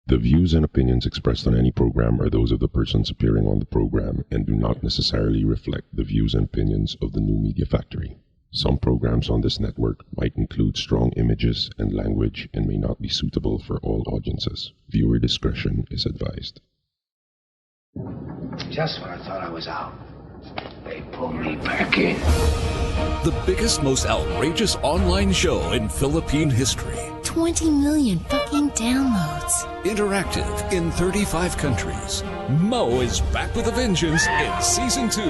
The views and opinions expressed on any program are those of the persons appearing on the program and do not necessarily reflect the views and opinions of the New Media Factory. Some programs on this network might include strong images and language and may not be suitable for all audiences. Viewer discretion is advised. Just when I thought I was out, they pulled me back in. The biggest, most outrageous online show in Philippine history. 20 million fucking downloads. Interactive in 35 countries. Mo is back with a vengeance in Season 2.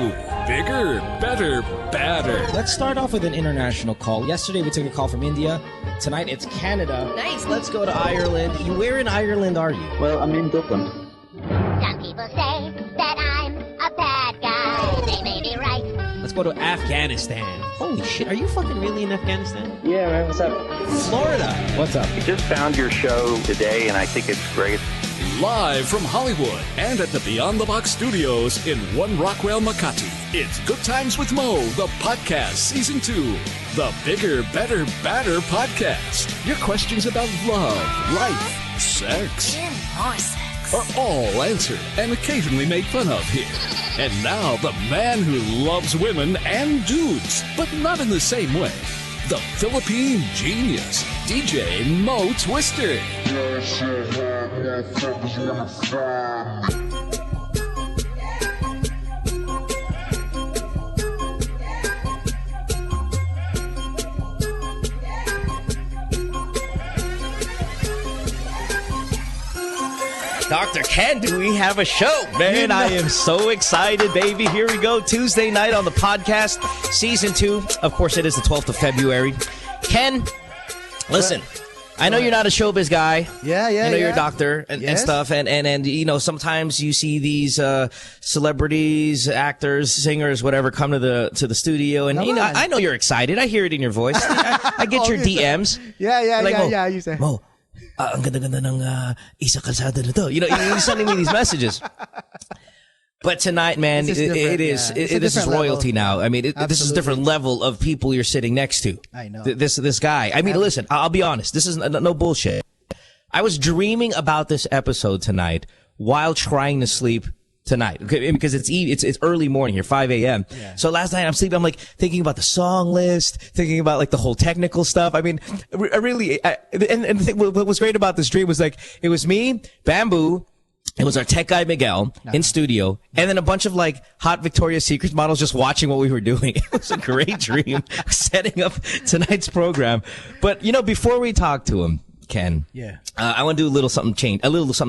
Bigger, better, badder. Let's start off with an international call. Yesterday we took a call from India. Tonight it's Canada. Nice. Let's go to Ireland. Where in Ireland are you? Well, I'm in Dublin. Some people say that I'm a bad guy. They may be right. Let's go to Afghanistan. Holy shit, are you fucking really in Afghanistan? Yeah, man, what's up? Florida. What's up? I just found your show today, and I think it's great. Live from Hollywood and at the Beyond the Box studios in One Rockwell, Makati. It's Good Times with Mo, the podcast, Season 2. The Bigger, Better, Badder podcast. Your questions about love, life, sex. More sex. Are all answered and occasionally made fun of here. And now, the man who loves women and dudes, but not in the same way. The Philippine genius, DJ Mo Twister. Dr. Ken, do we have a show? Man, I am so excited, baby. Here we go. Tuesday night on the podcast, Season 2. Of course, it is the 12th of February. Ken, listen, I know you're not a showbiz guy. Yeah. I know you're a doctor and Yes. stuff. And you know, sometimes you see these celebrities, actors, singers, whatever, come to the studio. And, Come you know, on. I know you're excited. I hear it in your voice. I get your DMs. Yeah. You say. Mo, ang ganda-ganda ng isa kalsada na to. You know, you're sending me these messages. But tonight, man, This is different, this yeah. It's a is different royalty level. now. I mean, this is a Absolutely. different level of people you're sitting next to. I know. This guy. I mean, listen, I'll be honest. This is no bullshit. I was dreaming about this episode tonight while trying to sleep tonight, okay, because it's early morning here, 5 a.m. Yeah. So last night I'm sleeping. I'm like thinking about the song list, thinking about like the whole technical stuff. I mean, I really, and the thing, what was great about this dream was like it was me, Bamboo. It was our tech guy, Miguel, in studio, and then a bunch of like hot Victoria's Secret models just watching what we were doing. It was a great dream setting up tonight's program. But, you know, before we talk to him, Ken, I want to do a little something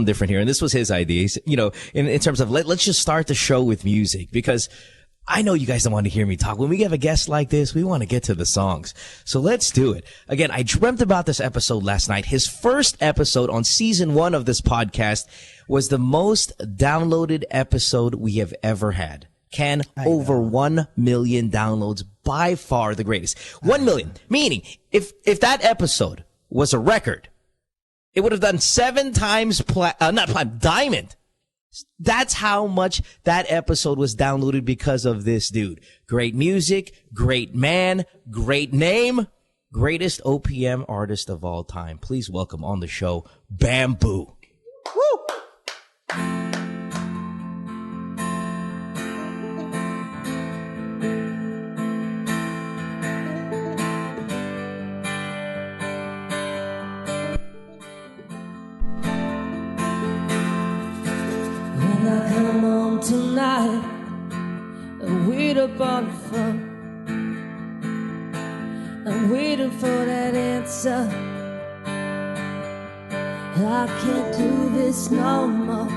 different here. And this was his idea. He's, you know, in terms of let's just start the show with music, because I know you guys don't want to hear me talk. When we have a guest like this, we want to get to the songs. So let's do it. Again, I dreamt about this episode last night. His first episode on Season 1 of this podcast was the most downloaded episode we have ever had. Ken, over 1 million downloads, by far the greatest. 1 million. Meaning, if that episode was a record, it would have done 7 times diamond. That's how much that episode was downloaded because of this dude. Great music, great man, great name, greatest OPM artist of all time. Please welcome on the show, Bamboo. Woo! When I come home tonight and wait up on the phone, I'm waiting for that answer. I can't do this no more.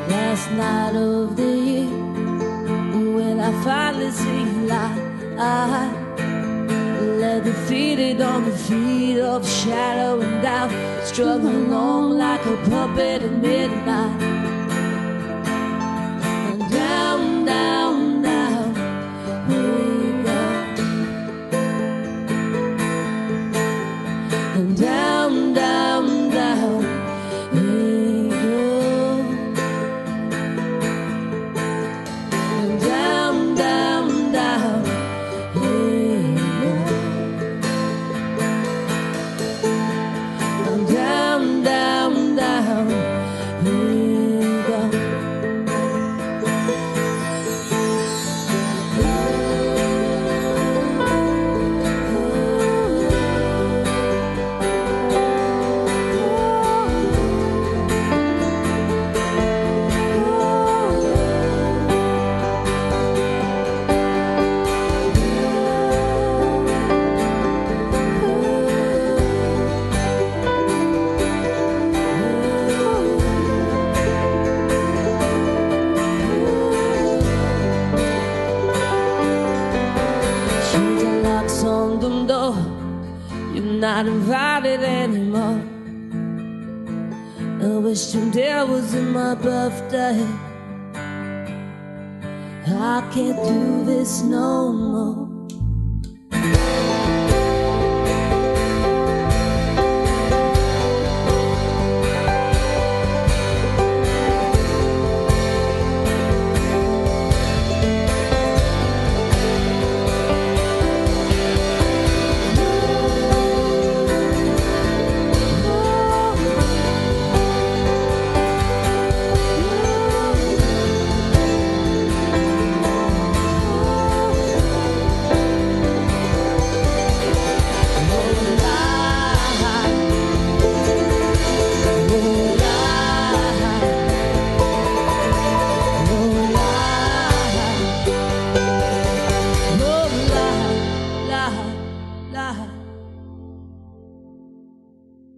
Last night of the year, when I finally see light, I lay defeated on the feet of shadow and doubt, struggling along like a puppet at midnight. And down, down, down we go. And down, down. anymore. I wish today was my birthday. I can't do this no more.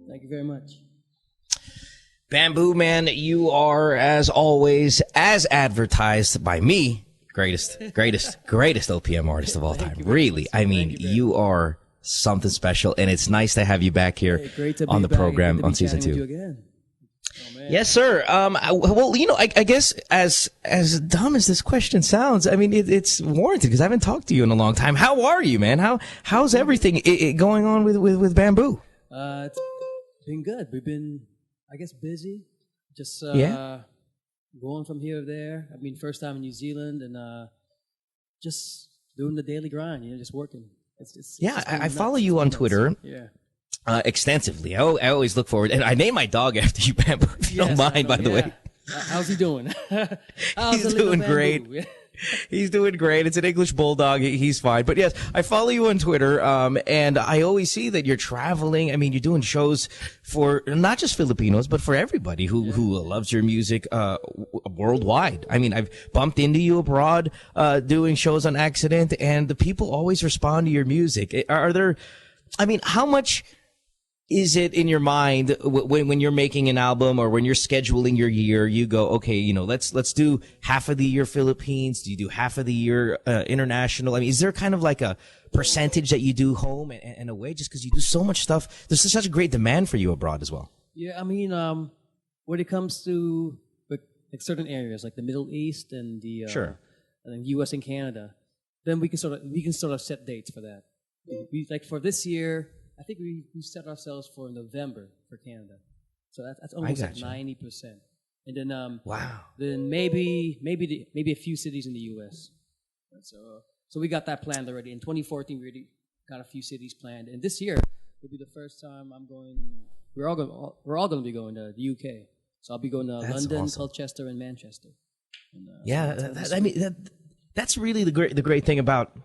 Thank you very much. Bamboo, man, you are, as always, as advertised by me, greatest OPM artist of all time. Really. I mean, you are something special, and it's nice to have you back here on the program on season 2. Yes, sir. Well, you know, I guess as dumb as this question sounds, I mean, it's warranted because I haven't talked to you in a long time. How are you, man? How's everything going on with Bamboo? It's been good. We've been, I guess, busy. Just going from here to there. I mean, first time in New Zealand, and just doing the daily grind. You know, just working. It's I follow you on Twitter. Yeah. Extensively. I always look forward, and I named my dog after you, Bamboo, if you don't mind, by the way. How's he doing? He's doing great. He's doing great. It's an English bulldog. He's fine. But yes, I follow you on Twitter, and I always see that you're traveling. I mean, you're doing shows for not just Filipinos, but for everybody who loves your music worldwide. I mean, I've bumped into you abroad doing shows on accident, and the people always respond to your music. Are there, I mean, how much is it in your mind when you're making an album or when you're scheduling your year, you go, okay, you know, let's do half of the year Philippines. Do you do half of the year international? I mean, is there kind of like a percentage that you do home and away just because you do so much stuff? There's such a great demand for you abroad as well. Yeah, I mean, when it comes to like certain areas like the Middle East and the and U.S. and Canada, then we can sort of set dates for that. We like for this year, I think we set ourselves for November for Canada, so that's almost like 90%. And then then maybe a few cities in the U.S. So we got that planned already. In 2014, we already got a few cities planned, and this year will be the first time I'm going. We're all going to be going to the U.K. So I'll be going to London, Colchester, and Manchester. And, that's really the great thing about,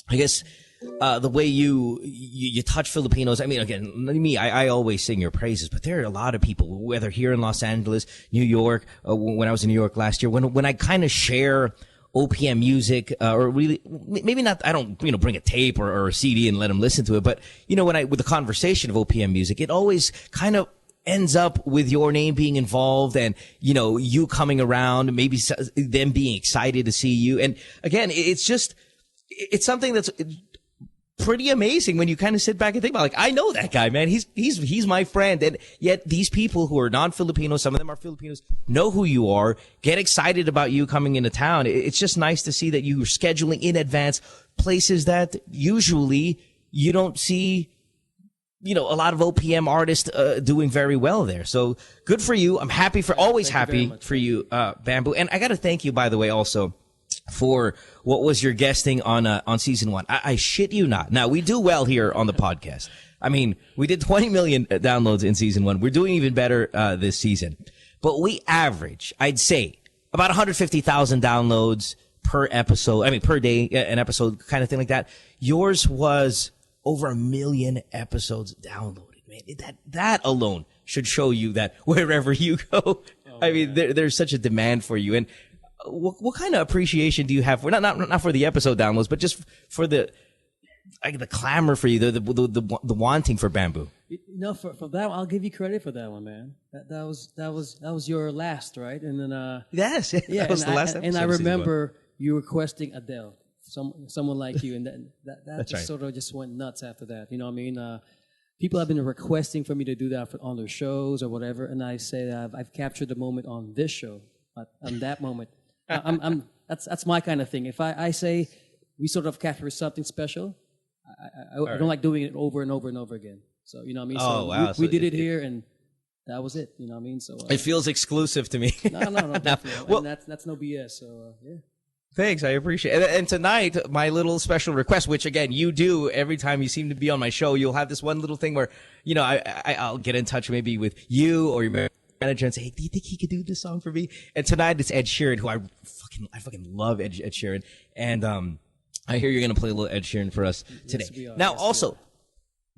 I guess, the way you touch Filipinos. I mean, again, I always sing your praises, but there are a lot of people, whether here in Los Angeles, New York, when I was in New York last year, when I kind of share OPM music, or really, maybe not, I don't, bring a tape or a CD and let them listen to it, but, with the conversation of OPM music, it always kind of ends up with your name being involved and, you coming around, maybe them being excited to see you. And again, it's something that's pretty amazing when you kind of sit back and think about, like, I know that guy, man. He's my friend. And yet these people who are non-Filipino, some of them are Filipinos, know who you are, get excited about you coming into town. It's just nice to see that you are scheduling in advance places that usually you don't see, a lot of OPM artists doing very well there. So good for you. I'm always happy for you, Bamboo. And I got to thank you, by the way, also, for what was your guesting on season 1. I shit you not. Now, we do well here on the podcast. I mean, we did 20 million downloads in season 1. We're doing even better this season. But we average, I'd say, about 150,000 downloads per episode. I mean, per day, an episode kind of thing like that. Yours was over 1 million episodes downloaded, man. That alone should show you that wherever you go, I mean, there's such a demand for you. And what kind of appreciation do you have for not for the episode downloads, but just for the clamor for you, the wanting for Bamboo? For that one, I'll give you credit for that one, man. That was your last, right? And then yes, that was the last episode. And I remember you requesting Adele, someone like you, and that just right. Sort of just went nuts after that. You know what I mean? people have been requesting for me to do that on their shows or whatever, and I say that I've captured the moment on this show, on that moment. That's my kind of thing. If I say we sort of capture something special, I don't like doing it over and over and over again. So you know what I mean. Oh, so wow. We did it here, and that was it. You know what I mean. So it feels exclusive to me. No, definitely. Well, and that's no BS. So yeah. Thanks, I appreciate it. And tonight, my little special request, which again, you do every time you seem to be on my show, you'll have this one little thing where, you know, I'll get in touch maybe with you or your manager and say, hey, do you think he could do this song for me? And tonight it's Ed Sheeran, who I fucking love Ed Sheeran. And, I hear you're going to play a little Ed Sheeran for us today. Yes, now, also,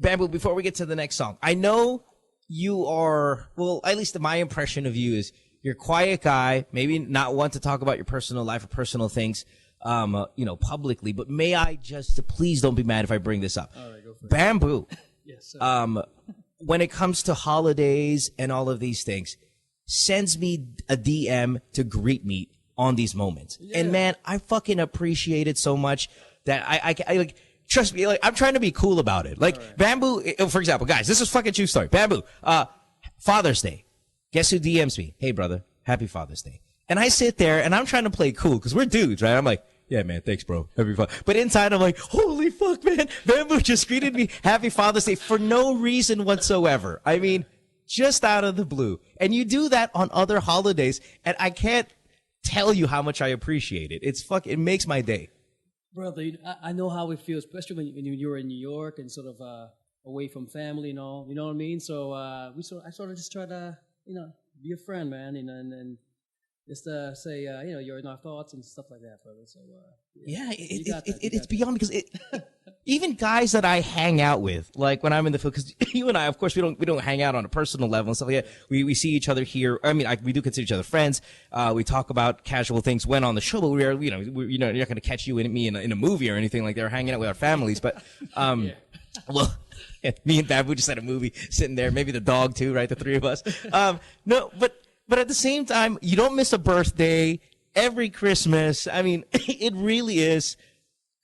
Bamboo, before we get to the next song, I know you are, well, at least my impression of you is you're a quiet guy, maybe not one to talk about your personal life or personal things, you know, publicly, but may I just, please don't be mad if I bring this up. All right, go for it. Bamboo. Yes, sir. When it comes to holidays and all of these things, sends me a DM to greet me on these moments. Yeah. And man, I fucking appreciate it so much that I like, trust me, like, I'm trying to be cool about it. Like, right. Bamboo, for example, guys, this is fucking true story. Bamboo, Father's Day. Guess who DMs me? Hey, brother, happy Father's Day. And I sit there and I'm trying to play cool because we're dudes, right? I'm like, yeah, man, thanks, bro. Happy Father's Day. But inside I'm like, holy fuck, man. Bamboo just greeted me happy Father's Day for no reason whatsoever. I mean, just out of the blue. And you do that on other holidays and I can't tell you how much I appreciate it. It makes my day. Brother, I know how it feels, especially when you're in New York and sort of away from family and all. You know what I mean? So I sort of just try to, you know, be a friend, man, you know, and just say, you know, you're in our thoughts and stuff like that, brother. So yeah, it's beyond because even guys that I hang out with, like when I'm in the field, because you and I, of course, we don't hang out on a personal level and stuff like that. We see each other here. I mean, we do consider each other friends. We talk about casual things when on the show, but you're not going to catch you and me in a movie or anything like that, or hanging out with our families. But well. Me and Babu just had a movie sitting there, maybe the dog too, right? The three of us. No, but at the same time, you don't miss a birthday every Christmas. I mean, it really is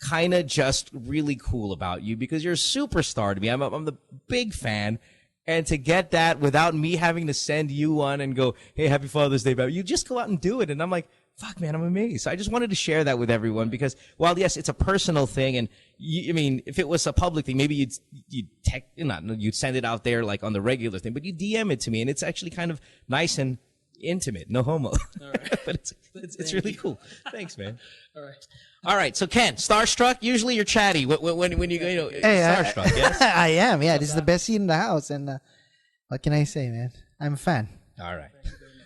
kind of just really cool about you because you're a superstar to me. I'm the big fan. And to get that without me having to send you one and go, hey, happy Father's Day, Babu, you just go out and do it. And I'm like, fuck, man, I'm amazed. So I just wanted to share that with everyone because while, yes, it's a personal thing and I mean, if it was a public thing, maybe you'd send it out there like on the regular thing, but you DM it to me and it's actually kind of nice and intimate. No homo. All right. But it's really cool. Thanks, man. All right. So Ken, starstruck, usually you're chatty when you go, you know, starstruck, yes? I am. Yeah. This is the best seat in the house. And what can I say, man? I'm a fan. All right.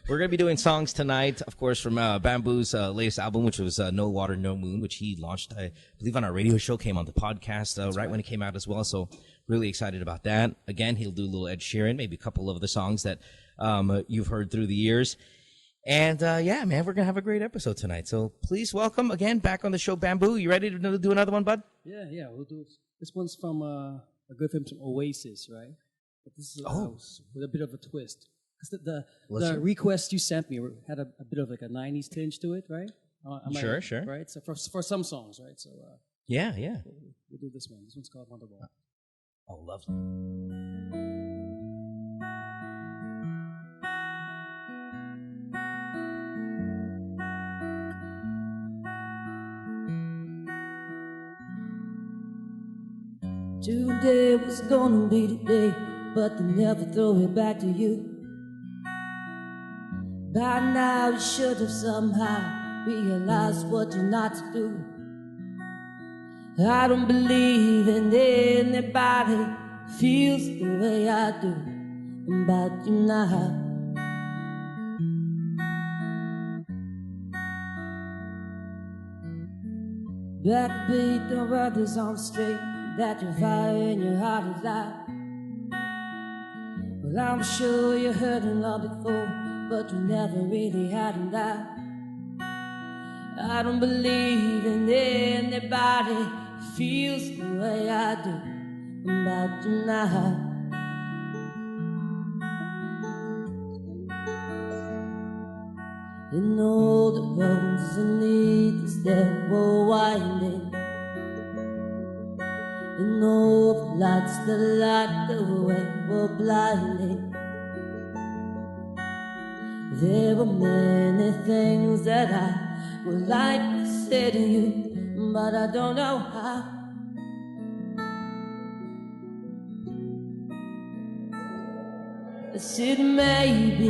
We're going to be doing songs tonight, of course, from Bamboo's latest album, which was No Water, No Moon, which he launched, I believe, on our radio show, came on the podcast right when it came out as well. So really excited about that. Again, he'll do a little Ed Sheeran, maybe a couple of the songs that you've heard through the years. And yeah, man, we're going to have a great episode tonight. So please welcome again back on the show, Bamboo. You ready to do another one, bud? Yeah, we'll do it. This one's from a good film from Oasis, right? But this is with a bit of a twist. Because the request you sent me had a bit of like a 90s tinge to it, right? Sure. Right? So for some songs, right? So yeah. We'll do this one. This one's called Wonderwall. Oh, lovely. 'Today was gonna be the day, but they never throw it back to you. By now you should have somehow realized what you're not to do. I don't believe in anybody feels the way I do about you now. Backbeat the brothers on the street, that your fire in your heart is out. Well, I'm sure you heard it all before, but you never really had it out. I don't believe in anybody who feels the way I do about you now. You know the roads and leads that were winding. You know the lights that light the way were blinding. There were many things that I would like to say to you, but I don't know how. I said maybe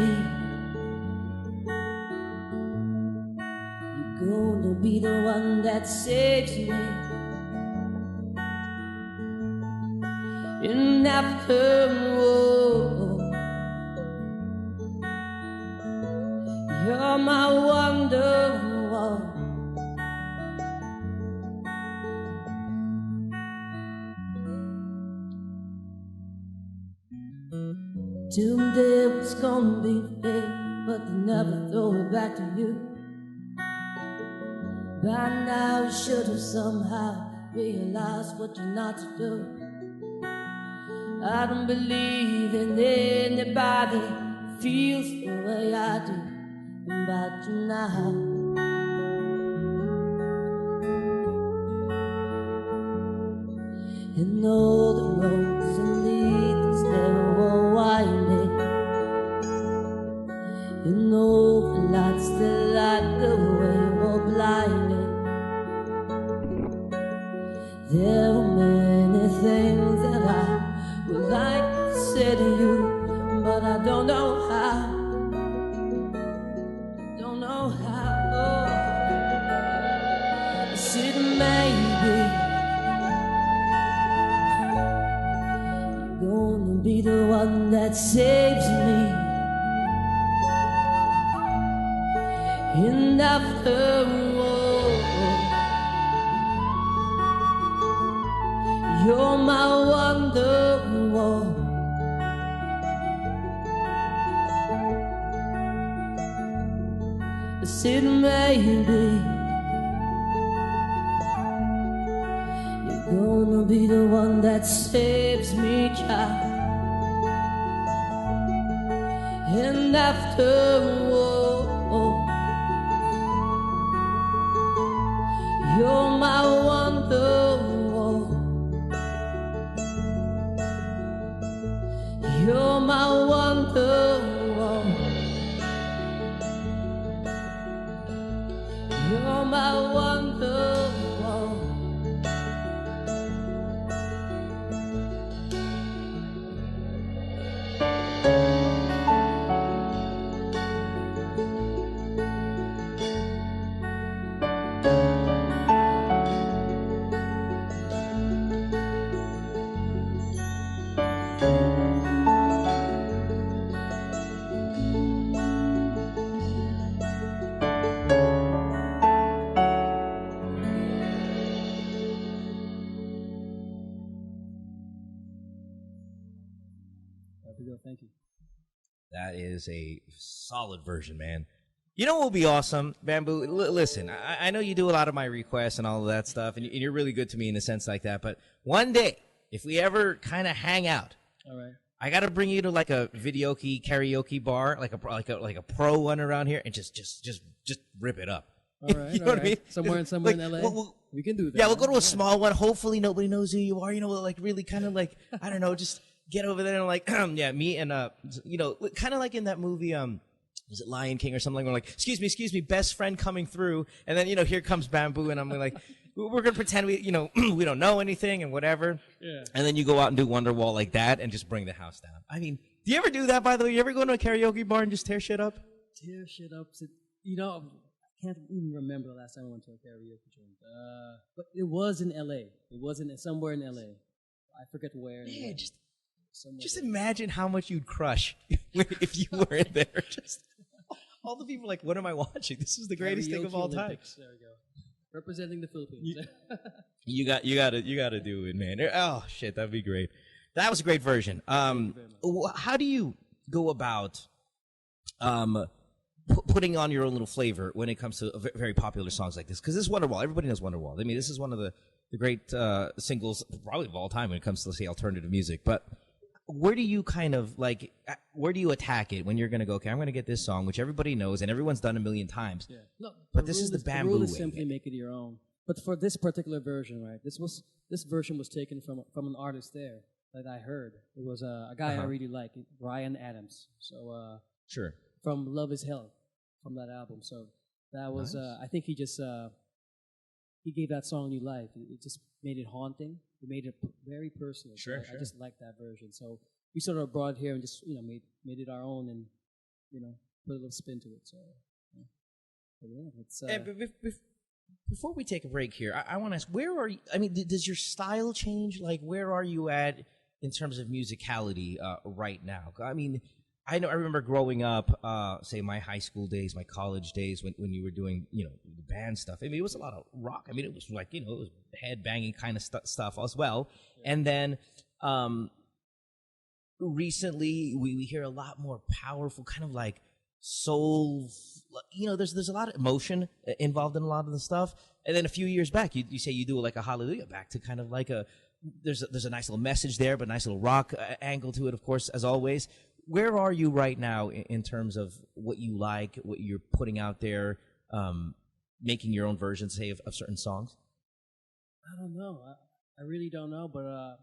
you're gonna be the one that saves me. And after all, you're my wonderwall. Someday it was gonna be fake, but they never throw it back to you. By now you should have somehow realized what you're not to do. I don't believe in anybody who feels the way I do about you now. And all the roads that lead us there were winding, and all the lights that light the way were blinding. There were many things that I would like to say to you, but I don't know how. Don't know how. Oh. I said maybe you're gonna be the one that saves me. And after all, you're my wonderwall. I said maybe you're gonna be the one that saves me, child. And after all, you're my wonderwall. You're my wonderwall. You're my wonderwall. Thank you. That is a solid version, man. You know what will be awesome, Bamboo? Listen, I know you do a lot of my requests and all of that stuff, and you're really good to me in a sense like that. But one day, if we ever kind of hang out, all right, I got to bring you to like a karaoke bar, like a pro one around here, and just rip it up. All right, you know what I mean? Somewhere in LA, we can do that. Yeah, we'll go to a small one. Hopefully, nobody knows who you are. You know, like really kind of like I don't know, just get over there and like yeah, me and kind of like in that movie was it Lion King or something? We're like, excuse me, best friend coming through, and then here comes Bamboo, and I'm like, we're gonna pretend we we don't know anything and whatever. Yeah. And then you go out and do Wonderwall like that and just bring the house down. I mean, do you ever do that? By the way, you ever go to a karaoke bar and just tear shit up? Tear shit up. I can't even remember the last time I went to a karaoke joint. But it was in LA. It wasn't somewhere in LA. I forget where. Yeah, just imagine how much you'd crush if you were in there. Just all the people are like, what am I watching? This is the greatest thing of all time. There we go. Representing the Philippines. You got to do it, man. Oh shit, that'd be great. That was a great version. How do you go about putting on your own little flavor when it comes to very popular songs like this? Because this is Wonderwall. Everybody knows Wonderwall. I mean, this is one of the great singles probably of all time when it comes to, say, alternative music. But where do you where do you attack it when you're going to go, okay, I'm going to get this song, which everybody knows and everyone's done a million times. Yeah. No, but this is the Bamboo rule is way. simply make it your own. But for this particular version, right? This version was taken from an artist there that I heard. It was a guy I really like, Ryan Adams. So Sure. From Love Is Hell, from that album. So that was I think he just he gave that song new life. It just made it haunting. It made it very personal. Sure, I just like that version. So we sort of brought it here and just made it our own and put a little spin to it. So it's. Before we take a break here, I want to ask, where are you? I mean, does your style change? Like, where are you at in terms of musicality right now? I mean, I remember growing up, say my high school days, my college days, when you were doing, the band stuff. I mean, it was a lot of rock. I mean, it was like, it was head banging kind of stuff as well. Yeah. And then recently, we hear a lot more powerful, kind of like soul. There's a lot of emotion involved in a lot of the stuff. And then a few years back, you say you do like a Hallelujah, back to kind of like there's a nice little message there, but a nice little rock angle to it, of course, as always. Where are you right now in terms of what you like, what you're putting out there, making your own versions, say, of certain songs? I don't know. I really don't know, but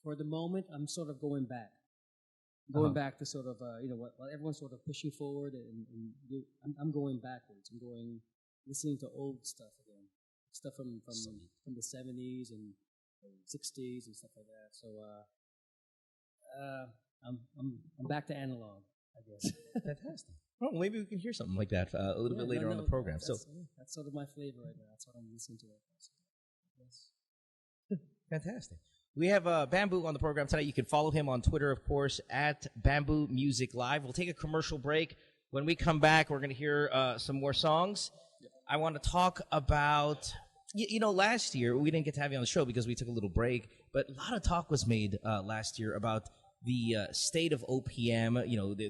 for the moment, I'm sort of going back. Back to sort of, what everyone's sort of pushing forward, and I'm going backwards. I'm listening to old stuff again, stuff from the 70s and 60s and stuff like that. So I'm back to analog, I guess. Fantastic. Well, maybe we can hear something like that a little bit later on the program. That's sort of my flavor right now. That's what I'm listening to right now. Yes. Fantastic. We have Bamboo on the program tonight. You can follow him on Twitter, of course, at Bamboo Music Live. We'll take a commercial break. When we come back, we're going to hear some more songs. I want to talk about, last year, we didn't get to have you on the show because we took a little break, but a lot of talk was made last year about the state of OPM.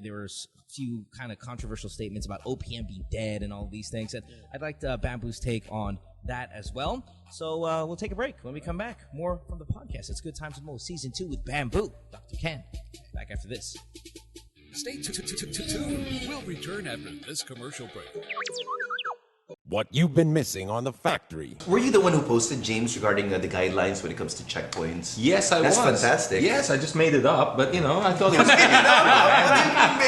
There were a few kind of controversial statements about OPM being dead and all these things. And I'd like Bamboo's take on that as well. So we'll take a break. When we come back, more from the podcast. It's Good Times with Mo, Season 2 with Bamboo. Dr. Ken, back after this. Stay tuned. We'll return after this commercial break. What you've been missing on The Factory. Were you the one who posted, James, regarding the guidelines when it comes to checkpoints? Yes, I was. That's fantastic. Yes, I just made it up, but I thought it was I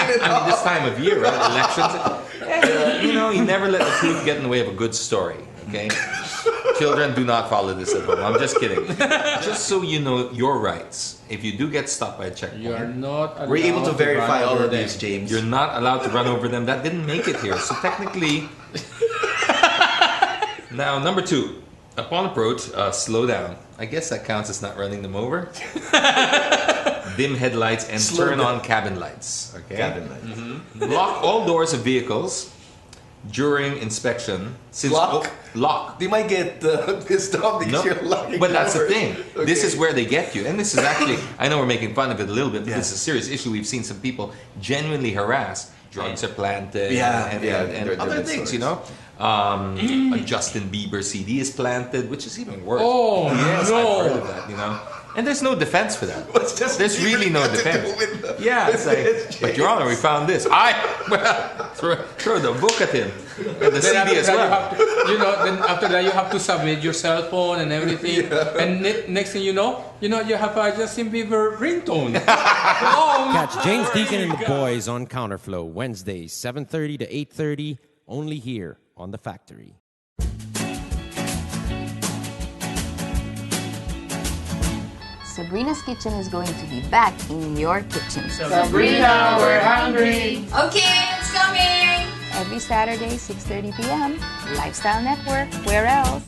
mean, this time of year, right? Elections. You never let the truth get in the way of a good story, okay? Children, do not follow this at home. I'm just kidding. Just so you know your rights. If you do get stopped by a checkpoint, you are not allowed we're able to verify all of them. these, James. You're not allowed to run over them. That didn't make it here. So technically... Now, number 2. Upon approach, slow down. I guess that counts as not running them over. Dim headlights and turn on cabin lights. Okay. Cabin lights. Mm-hmm. Lock all doors of vehicles during inspection. Since lock. They might get pissed off because you're locking but that's doors. the thing. Okay. This is where they get you. And this is actually, I know we're making fun of it a little bit, but this is a serious issue. We've seen some people genuinely harass. Drugs are planted and other things, A Justin Bieber CD is planted, which is even worse. Oh, yes, no. I've heard of that, And there's no defense for that. There's really no defense. It's like, but Your Honor, we found this. Throw the book at him. And the CD as well. Then after that you have to submit your cell phone and everything. And next thing you know, you have a Justin Bieber ringtone. Catch James Deacon and the boys on Counterflow Wednesdays, 7:30 to 8:30, only here on The Factory. Sabrina's Kitchen is going to be back in your kitchen. Sabrina, we're hungry. Okay, it's coming. Every Saturday, 6:30 p.m. Lifestyle Network. Where else?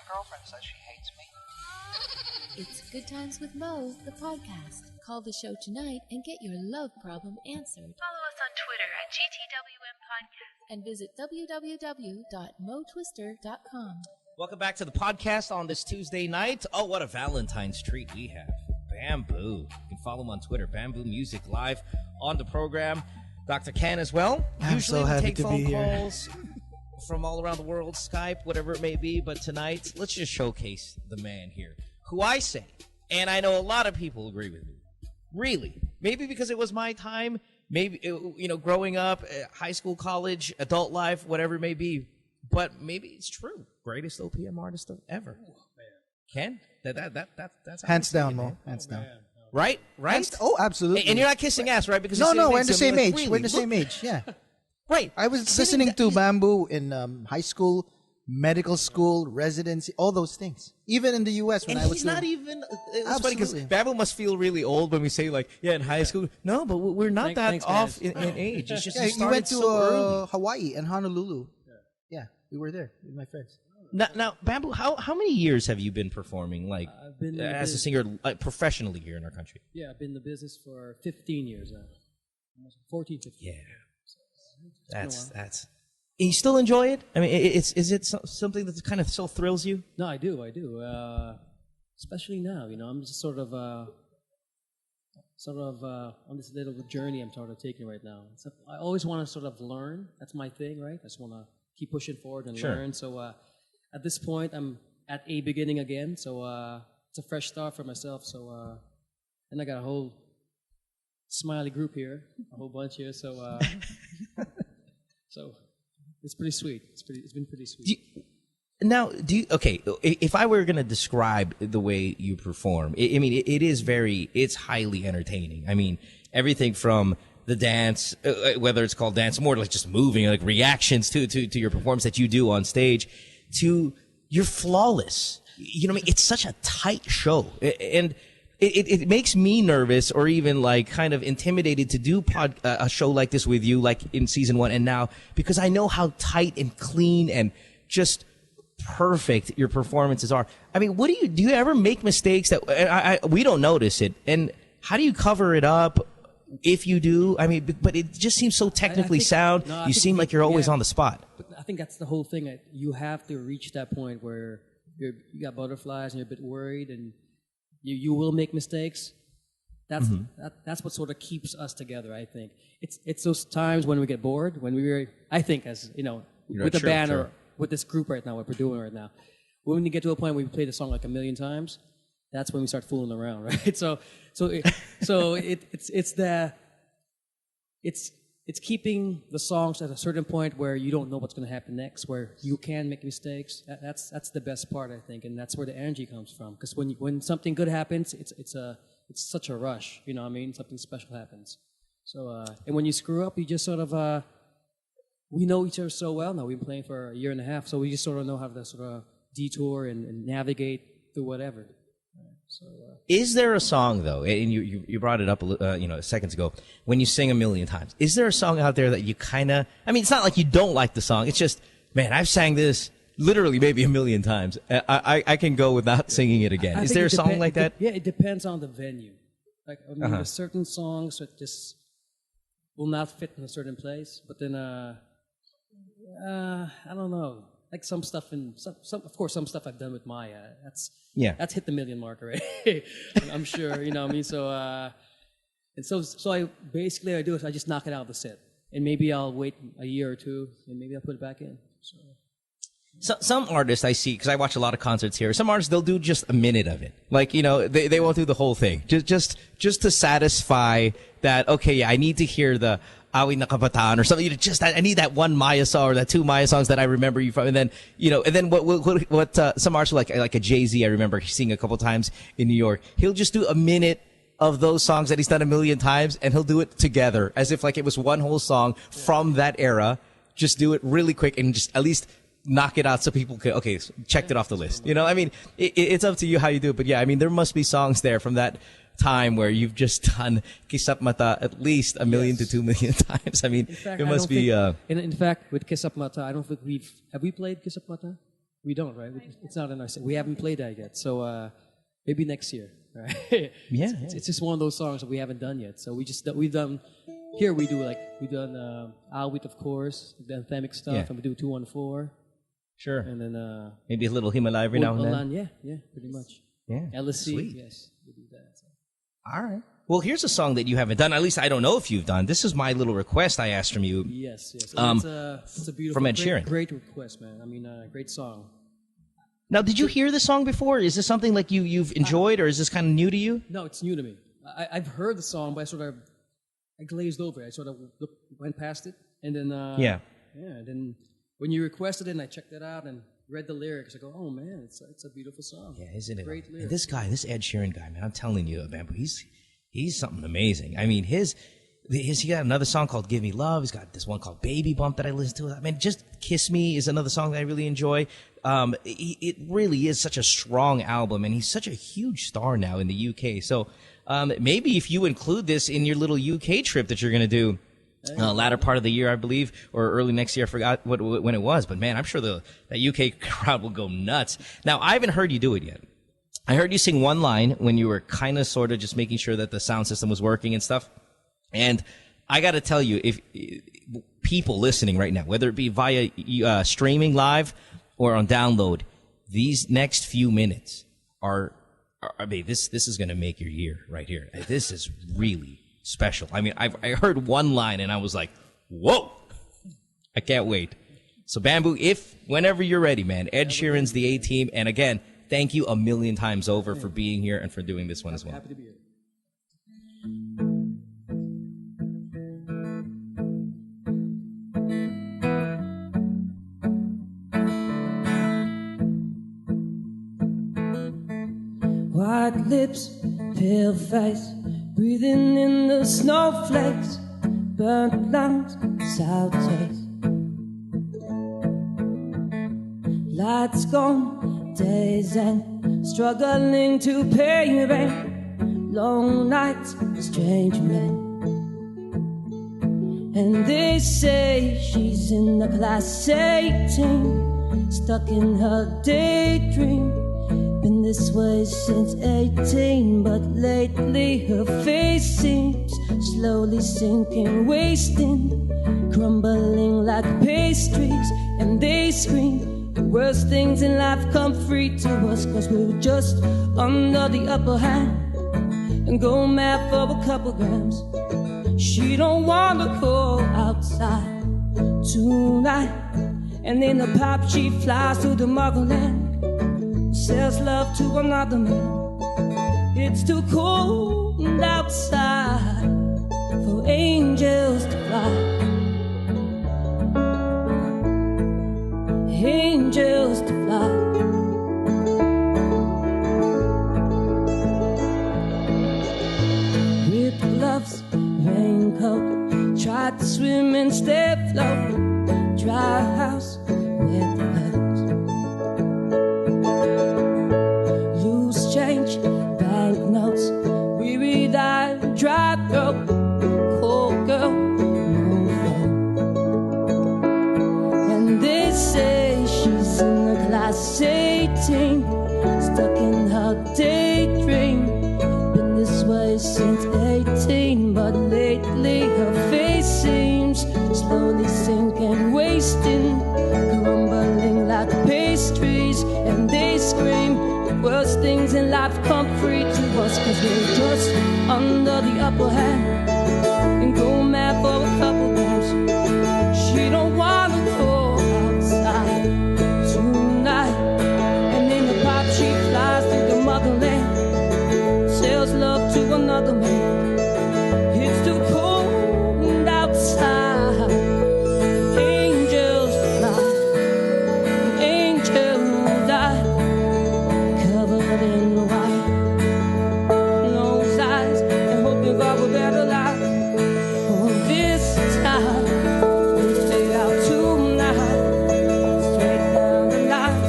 girlfriend says she hates me. It's Good Times with Mo, the podcast. Call the show tonight and get your love problem answered. Follow us on Twitter at GTWM Podcast. And visit www.motwister.com. Welcome back to the podcast on this Tuesday night. Oh, what a Valentine's treat we have. Bamboo. You can follow him on Twitter, Bamboo Music Live on the program. Dr. Ken as well. I'm Usually so we happy take to phone be here. calls from all around the world, Skype, whatever it may be. But tonight, let's just showcase the man here, who I say, and I know a lot of people agree with me, really. Maybe because it was my time, maybe, growing up, high school, college, adult life, whatever it may be. But maybe it's true. Greatest OPM artist of ever. Ken? That's Hands down, Mo. Hands down. Right? Absolutely. And you're not kissing ass, right? Because No, you're we're in the saying same age. really, We're in the same age, yeah. Right. I was listening to Bamboo in high school, medical school, residency, all those things. Even in the U.S. when And I was he's not doing- even. It's funny because Absolutely. Bamboo must feel really old when we say like, yeah, in high school. No, but we're not Thanks, off guys. in age. It's just Yeah, you we went started to so early. Hawaii and Honolulu. Yeah, we were there with my friends. Now, Bamboo, how many years have you been performing like I've been in the as a biz- singer professionally here in our country? Yeah, I've been in the business for 15 years now. Almost 14, 15. Yeah. been a while. That's. And you still enjoy it? I mean, is it something that kind of so thrills you? No, I do. Especially now, I'm just sort of on this little journey I'm sort of taking right now. I always want to sort of learn. That's my thing, right? I just want to keep pushing forward and Sure. learn. So at this point, I'm at a beginning again. So it's a fresh start for myself. So and I got a whole smiley group here, a whole bunch here. So so it's pretty sweet. It's been pretty sweet. If I were going to describe the way you perform, it's highly entertaining. I mean, everything from the dance, whether it's called dance, more like just moving, like reactions to your performance that you do on stage, to you're flawless. You know what I mean? It's such a tight show. And it makes me nervous or even like kind of intimidated to do a show like this with you, like in season 1 and now, because I know how tight and clean and just perfect your performances are. I mean, do you ever make mistakes that we don't notice it? And how do you cover it up if you do? I mean, but it just seems so technically sound. I You think seem like you're always on the spot. I think that's the whole thing. That you have to reach that point where you got butterflies and you're a bit worried, and you will make mistakes. That's what sort of keeps us together. I think it's those times when we get bored, when I think as with the band or with this group right now, what we're doing right now, when we get to a point where we play the song like a million times, that's when we start fooling around, right? It's keeping the songs at a certain point where you don't know what's going to happen next, where you can make mistakes. That's the best part, I think, and that's where the energy comes from. Because when something good happens, it's such a rush. You know what I mean? Something special happens. So and when you screw up, you just sort of we know each other so well now. We've been playing for a year and a half, so we just sort of know how to sort of detour and navigate through whatever. Is there a song though, and you brought it up seconds ago, when you sing a million times, is there a song out there that you kind of, I mean, it's not like you don't like the song, it's just, man, I've sang this literally maybe a million times. I can go without singing it again. Is there a song like that? Yeah, it depends on the venue. Like, I mean, there's certain songs that just will not fit in a certain place, but then, I don't know. Like some stuff of course, some stuff I've done with Maya. That's hit the million mark already. I'm sure, you know what I mean? So, I just knock it out of the set. And maybe I'll wait a year or two, and maybe I'll put it back in. So, some artists I see, because I watch a lot of concerts here, some artists, they'll do just a minute of it. Like, they won't do the whole thing. Just to satisfy that, okay, yeah, I need to hear the Awi na Kabataan or something. I need that one Maya song or that two Maya songs that I remember you from. And then, what some artists like a Jay-Z, I remember seeing a couple times in New York. He'll just do a minute of those songs that he's done a million times, and he'll do it together as if like it was one whole song from that era. Just do it really quick and just at least knock it out so people can, okay, checked it off the list. I mean, it's up to you how you do it. But yeah, I mean, there must be songs there from that time where you've just done Kisap Mata at least 1 million to 2 million times. I mean, In fact, there must be. In fact, with Kisap Mata, I don't think have we played Kisap Mata? We don't, right? It's not in our set. We haven't played that yet. So maybe next year, right? Yeah, It's just one of those songs that we haven't done yet. So we've done here. We've done Alwit, of course, the anthemic stuff, Yeah. and we do 214. Sure. And then maybe a little Himalaya every now and then. Yeah, pretty much. Yeah. LSC, Sweet. yes, we do that. So. All right. Well, here's a song that you haven't done. At least I don't know if you've done. This is my little request I asked from you. Yes. It's a beautiful, from Ed Sheeran. Great request, man. I mean, great song. Now, did you hear this song before? Is this something like you've enjoyed, or is this kind of new to you? No, it's new to me. I've heard the song, but I glazed over it. I sort of went past it, and then then when you requested it, and I checked it out and read the lyrics, I go, oh man, it's a beautiful song. Yeah, isn't it? Great lyrics. And this guy, this Ed Sheeran guy, man, I'm telling you, Bamboo, he's something amazing. I mean, he got another song called Give Me Love. He's got this one called Baby Bump that I listen to. I mean, just Kiss Me is another song that I really enjoy. It really is such a strong album, and he's such a huge star now in the UK. So maybe if you include this in your little UK trip that you're going to do, latter part of the year, I believe, or early next year. I forgot when it was, but man, I'm sure that UK crowd will go nuts. Now, I haven't heard you do it yet. I heard you sing one line when you were kind of sort of just making sure that the sound system was working and stuff. And I got to tell you, if people listening right now, whether it be via streaming live or on download, these next few minutes are I mean, this is going to make your year right here. This is really special. I mean, I heard one line and I was like, whoa, I can't wait. So Bamboo, whenever you're ready, man, Ed Sheeran's The A-Team. And again, thank you a million times over for being here and for doing this one as well. Happy to be here. White lips, pale face, breathing in the snowflakes, burnt lungs, sour taste. Lights gone, days end, struggling to pay rent, long nights, strange men. And they say she's in the class 18, stuck in her daydream. Been this way since 18, but lately her face seems slowly sinking, wasting, crumbling like pastries. And they scream, the worst things in life come free to us, 'cause we're just under the upper hand and go mad for a couple grams. She don't wanna go outside tonight, and in the pop she flies to the motherland, sells love to another man. It's too cold outside for angels to fly, angels to fly. With gloves, raincoat, tried to swim and stay afloat, dry house, wet clothes, loose change, banknotes, weary-eyed, dry throat, cold girl, no phone. And they say she's in the class 18, stuck in her daydream. Been this way since 18, but lately her face seems slowly sinking, wasting, crumbling like pastries. And they scream, the worst things in life come free to us, 'cause we're just under the upper hand and go mad for a couple grams. She don't wanna go outside tonight, and in the pop she flies to the motherland, sells love to another man. It's too cold outside, angels fly, angels die, covered in white, closed eyes, and hoping for a better life. Oh, this time we'll stay out tonight, straight down the line.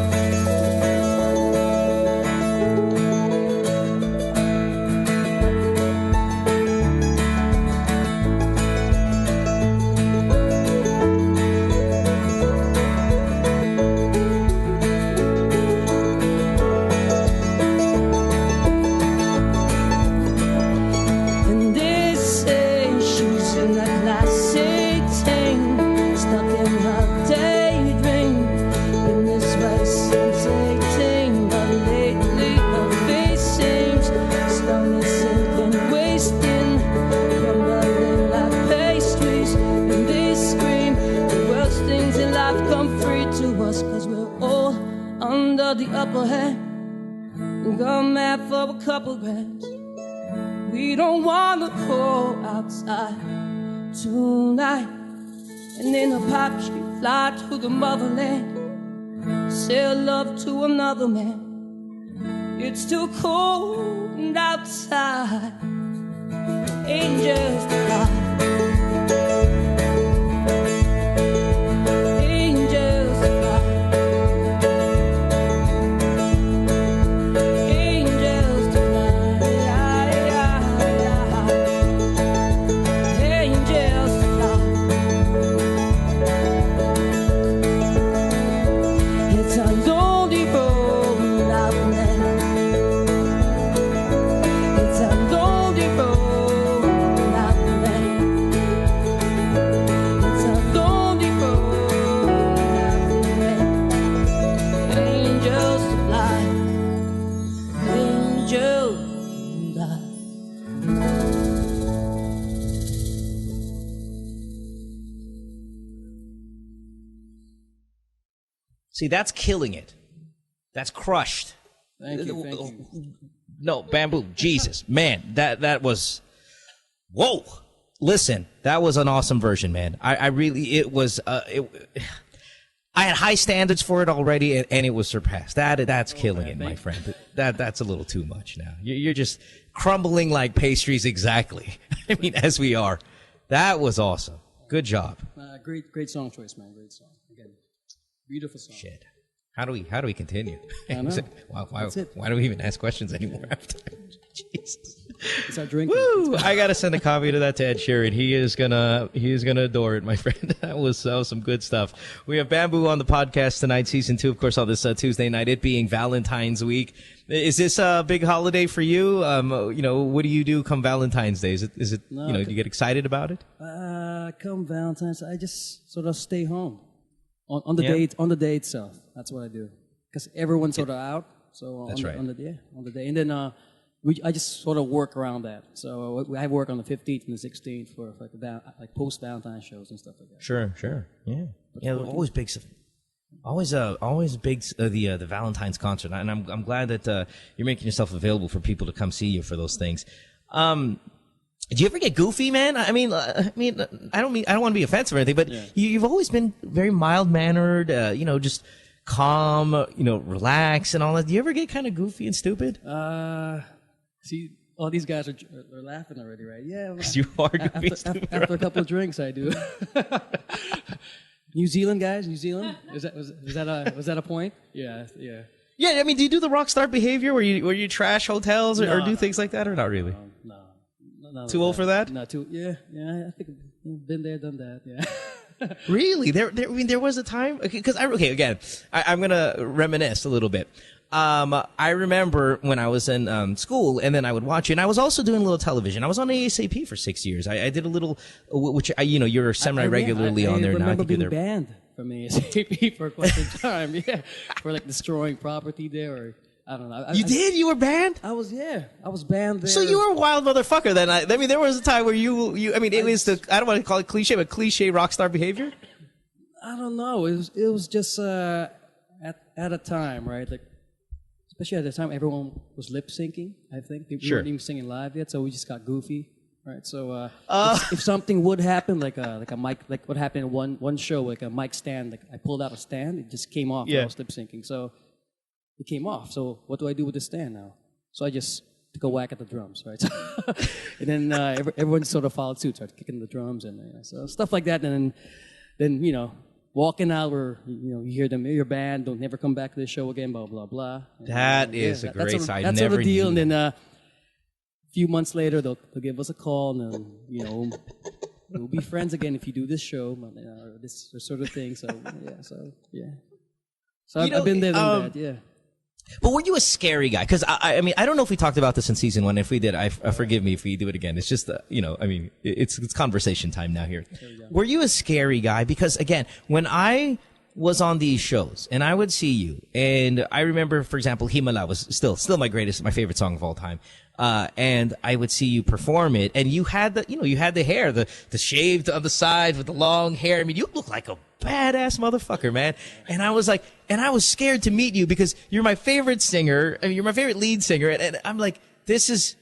up ahead. Come mad for a couple grams. We don't wanna go outside tonight. And in a pipe she fly to the motherland. Sell love to another man. It's too cold outside. Angels fly. Angels fly. Angels fly. Angels fly. It's a lonely road out there. It's a lonely road out there. It's a lonely road out there. Angels fly. Angels fly. See, that's killing it. That's crushed. Thank you. No, Bamboo, Jesus, man, that was, whoa. Listen, that was an awesome version, man. I had high standards for it already, and it was surpassed. That's killing it, my friend. That's a little too much now. You're just crumbling like pastries, exactly. I mean, as we are. That was awesome. Good job. Great song choice, man. Great song. Again, beautiful song. Shit. How do we continue? I know. Why do we even ask questions anymore after? Jesus. It's our drinking. Woo! I gotta send a copy to that to Ed Sheeran. He is gonna adore it, my friend. That was some good stuff. We have Bamboo on the podcast tonight, season 2, of course, on this Tuesday night. It being Valentine's week. Is this a big holiday for you? What do you do come Valentine's Day? Is it? No, do you get excited about it? Come Valentine's, I just sort of stay home on the day itself. That's what I do because everyone's sort of out. So That's right. On the day, and then I just sort of work around that. So I work on the 15th and the 16th for like post Valentine's shows and stuff like that. Sure. Yeah. Always big stuff. Always big the Valentine's concert, and I'm glad that you're making yourself available for people to come see you for those things. Do you ever get goofy, man? I don't want to be offensive or anything, but you've always been very mild mannered, just calm, relax and all that. Do you ever get kind of goofy and stupid? See, all these guys are laughing already, right? Yeah. You are goofy stupid. After a couple of drinks, I do. New Zealand guys, New Zealand. Was that a point? Yeah. Yeah, I mean, do you do the rock star behavior where you trash hotels or do things like that, or not really? No. Too old for that? Not too. Yeah. I think I've been there, done that. Yeah. Really? There was a time because I'm gonna reminisce a little bit. I remember when I was in school, and then I would watch you, and I was also doing a little television. I was on ASAP for 6 years. I did a little, which you're semi-regularly on there now. I remember being banned from ASAP for quite some time. Yeah, for like destroying property there, or I don't know. You were banned? I was banned there. So you were a wild motherfucker then. I mean, there was a time where it was I don't want to call it cliche, but cliche rock star behavior. I don't know. It was just at a time, right? Like, especially at the time, everyone was lip syncing. I think they weren't even singing live yet, so we just got goofy, right? So if something would happen, like a mic, like what happened in one show, like a mic stand, like I pulled out a stand, it just came off. Yeah. I was lip syncing, so it came off. So what do I do with the stand now? So I just took a whack at the drums, right? And then everyone sort of followed suit, started kicking the drums, and so stuff like that. And then walking out where you hear them, your band, don't never come back to the show again, blah blah blah. That is a great side. That's sort of the deal. And then a few months later, they'll give us a call, and then we'll be friends again if you do this show, this sort of thing. So yeah. So I've been there, done that. Yeah. But were you a scary guy? Because I mean, I don't know if we talked about this in season 1. If we did, forgive me if we do it again. It's just, it's conversation time now here. Were you a scary guy? Because again, when I was on these shows, and I would see you, and I remember, for example, Himala was still my favorite song of all time. And I would see you perform it, and you had the hair, the shaved on the side with the long hair. I mean, you look like a badass motherfucker, man. And I was scared to meet you because you're my favorite singer. I mean, you're my favorite lead singer, and I'm like, this is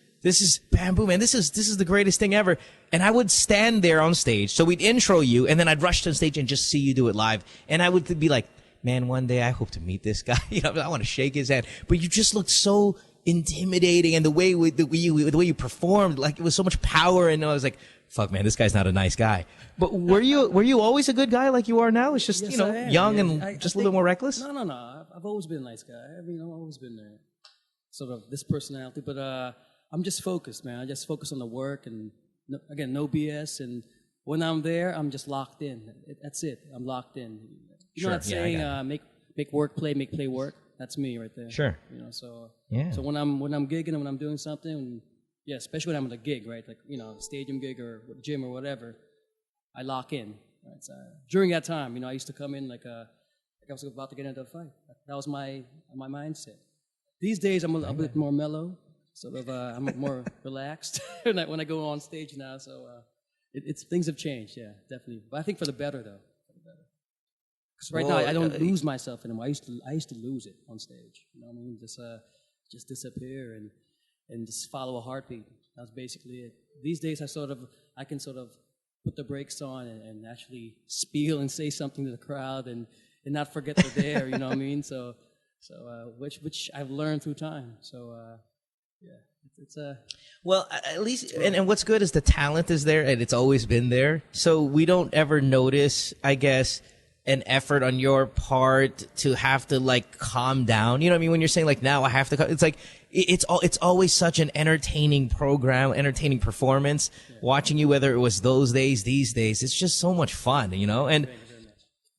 Bamboo, man. This is the greatest thing ever. And I would stand there on stage. So we'd intro you, and then I'd rush to the stage and just see you do it live. And I would be like, man, one day I hope to meet this guy. I want to shake his hand. But you just looked so intimidating, and the way you performed, like it was so much power. And I was like, fuck, man, this guy's not a nice guy. But were you always a good guy like you are now? It's just, Yes, young and just a little bit more reckless? No. I've always been a nice guy. I mean, I've always been there. Sort of this personality. But I'm just focused, man. I just focus on the work, and no BS. And when I'm there, I'm just locked in. That's it. I'm locked in. You're not saying make work play, make play work. That's me right there. Sure. So when I'm gigging and when I'm doing something, especially when I'm at a gig, right? Like, stadium gig or gym or whatever, I lock in. Right? So during that time, I used to come in like I was about to get into a fight. That was my mindset. These days, I'm a bit more mellow. Sort of, I'm more relaxed when I go on stage now. So things have changed, yeah, definitely. But I think for the better, though. Because right now I don't lose myself anymore. I used to lose it on stage. You know what I mean? Just disappear and just follow a heartbeat. That's basically it. These days I can sort of put the brakes on and actually spiel and say something to the crowd and not forget they're there. You know what I mean? So which I've learned through time. So it's well, at least, and what's good is the talent is there, and it's always been there. So we don't ever notice, I guess, an effort on your part to have to like calm down. You know what I mean? When you're saying like, now I have to, it's like, it's always such an entertaining program, entertaining performance. Watching you, whether it was those days, these days, it's just so much fun, and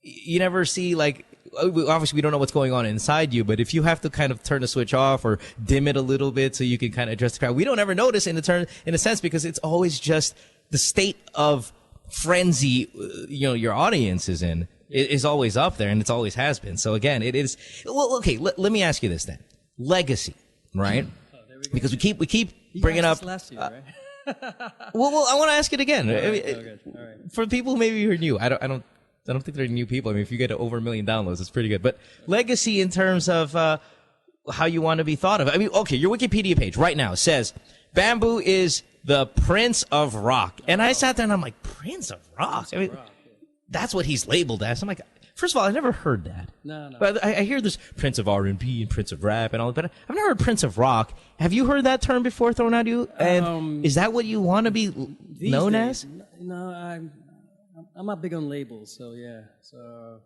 you never see like, obviously we don't know what's going on inside you, but if you have to kind of turn the switch off or dim it a little bit so you can kind of address the crowd, we don't ever notice in a sense, because it's always just the state of frenzy, your audience is in. It is always up there, and it's always has been. So again, it is. Well, okay. Let me ask you this then: legacy, right? Because we keep bringing up. Last year, right? well, I want to ask it again. Okay. All right. For people who maybe are new, I don't think they're new people. I mean, if you get over 1 million downloads, it's pretty good. But legacy in terms of how you want to be thought of. I mean, okay, your Wikipedia page right now says Bamboo is the Prince of Rock, and I sat there and I'm like, Prince of Rock. I mean, that's what he's labeled as. I'm like, first of all, I never heard that. No. But I hear this Prince of R&B and Prince of Rap and all that, but I've never heard Prince of Rock. Have you heard that term before thrown at you? And is that what you want to be known as? No, I'm not big on labels, so yeah. So,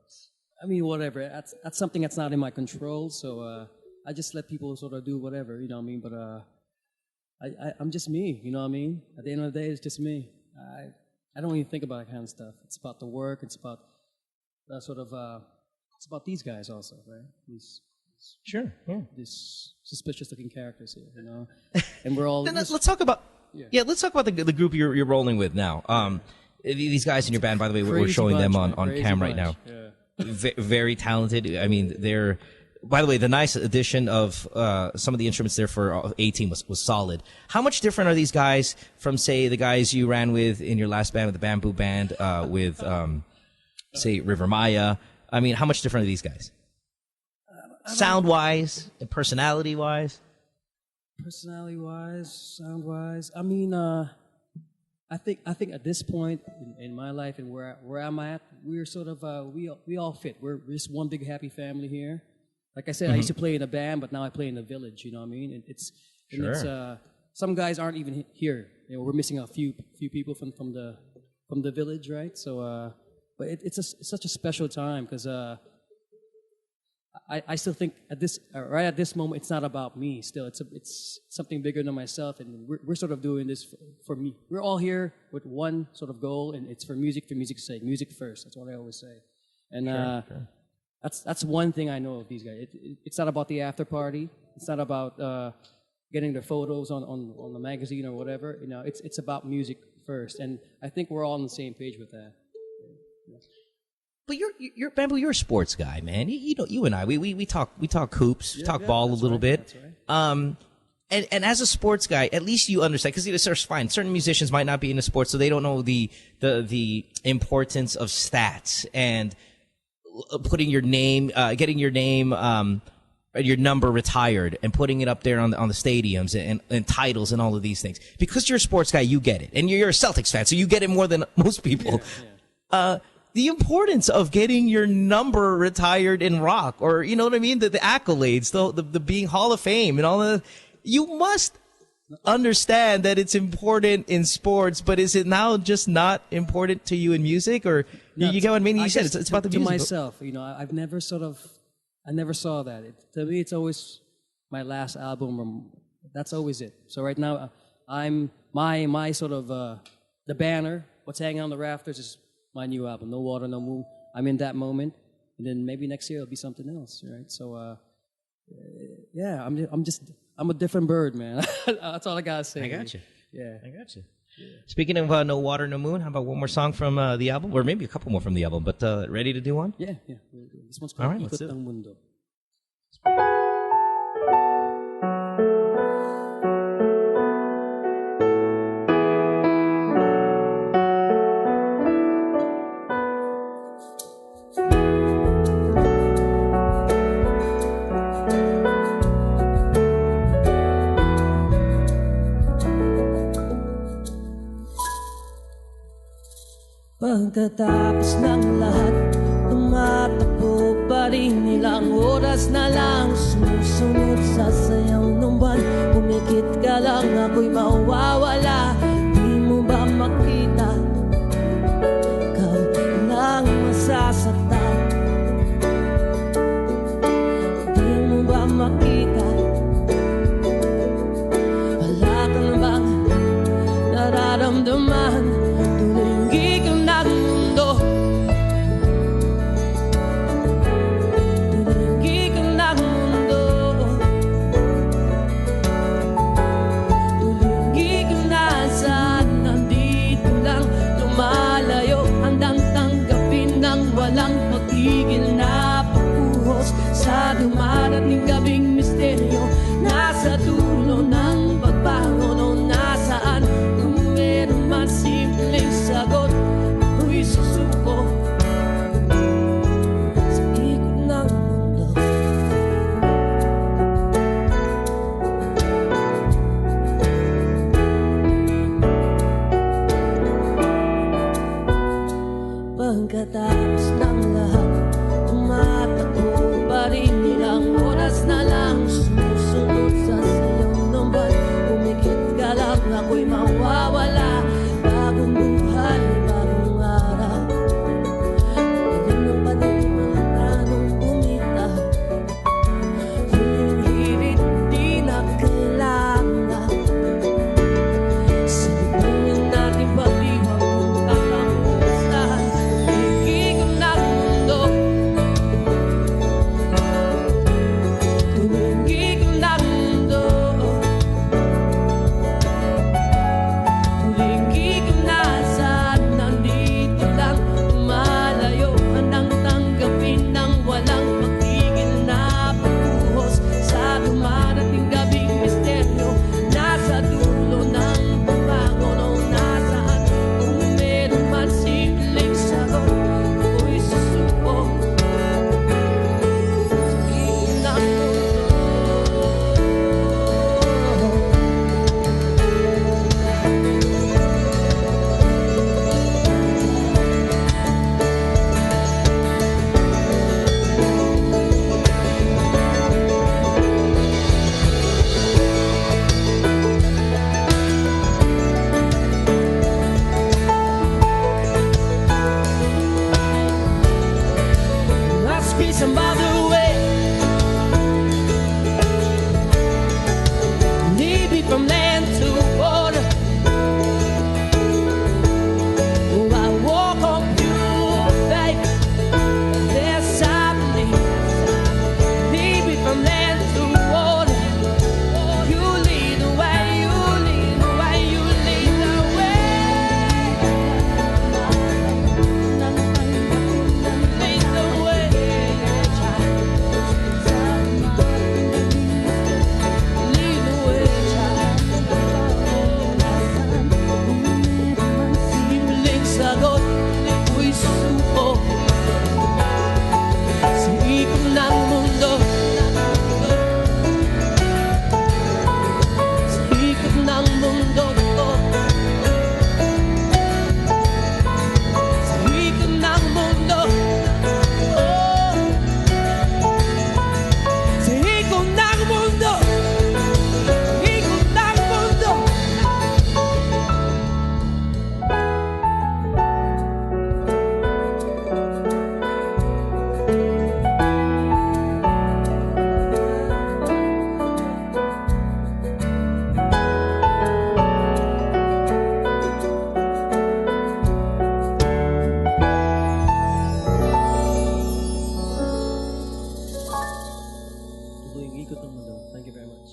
I mean, whatever. That's something that's not in my control, so I just let people sort of do whatever, you know what I mean? But I'm just me, you know what I mean? At the end of the day, it's just me. I don't even think about that kind of stuff. It's about the work. It's about it's about these guys also, right? These suspicious-looking characters here, And we're all. Let's talk about. Yeah, let's talk about the group you're rolling with now. These guys in your band, by the way, we're showing them on cam right now. Yeah. Very talented. I mean, they're. By the way, the nice addition of some of the instruments there for A-Team was solid. How much different are these guys from, say, the guys you ran with in your last band with the Bamboo Band, with, say, River Maya? I mean, how much different are these guys? Sound-wise and personality-wise? Personality-wise, sound-wise. I mean, I think at this point in my life and where I'm at, we're sort of we all fit. We're just one big happy family here. Like I said, I used to play in a band, but now I play in the village. You know what I mean? And it's some guys aren't even here. We're missing a few people from the village, right? So, but it's such a special time because I still think at this moment it's not about me. Still, it's something bigger than myself, and we're sort of doing this for me. We're all here with one sort of goal, and it's for music's sake. Music first. That's what I always say. And Sure. That's one thing I know of these guys. It's not about the after party. It's not about getting their photos on the magazine or whatever. It's about music first, and I think we're all on the same page with that. But you're Bamboo. You're a sports guy, man. You know, you and I, we talk hoops, we talk ball a little bit. Right. And as a sports guy, at least you understand, because it's fine. Certain musicians might not be into sports, so they don't know the importance of stats and putting your name, getting your name, your number retired and putting it up there on the stadiums and titles and all of these things. Because you're a sports guy, you get it, and you're a Celtics fan, so you get it more than most people. The importance of getting your number retired in rock, or you know what I mean, the accolades, the being Hall of Fame and all the. You must understand that it's important in sports, but is it now just not important to you in music? Or you get what I mean? You said it's about the music. To myself, you know, I never saw that. To me, it's always my last album. That's always it. So right now, I'm my sort of the banner. What's hanging on the rafters is my new album, No Water, No Moon. I'm in that moment, and then maybe next year it'll be something else, right? So, yeah, I'm a different bird, man. That's all I gotta say. I got you. Yeah, I got you. Yeah. Speaking of No Water, No Moon, how about one more song from the album, or maybe a couple more from the album? But ready to do one? Yeah. This one's called all right, let's do it. Ikot ng Mundo. Pagkatapos ng lahat, tumatakbo pa rin ilang oras na lang. Sumusunod sa sayaw ng buwan, pumikit ka lang, ako'y mawawala. Di mo ba makita, ikaw lang masasaktan? Di mo ba makita, wala ka na bang nararamdaman? Sa dumarating gabing misteryo, nasa dulo ng pagbangon o nasaan. Kung meron man simpleng sagot, ako'y susuko sa ikot ng mundo. Pagkatapos ng lahat, tumatakbo pa rin ilang oras na lang. So thank you very much.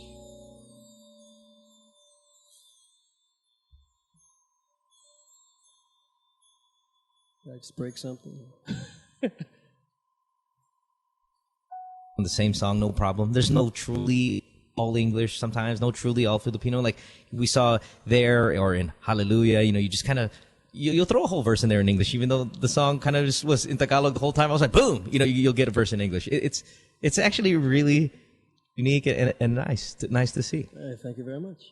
Did I just break something? On the same song, no problem. There's no truly all English sometimes, no truly all Filipino. Like we saw there or in Hallelujah, you just kind of, you'll throw a whole verse in there in English, even though the song kind of just was in Tagalog the whole time. I was like, boom, you'll get a verse in English. It's actually really unique and nice to see. Thank you very much.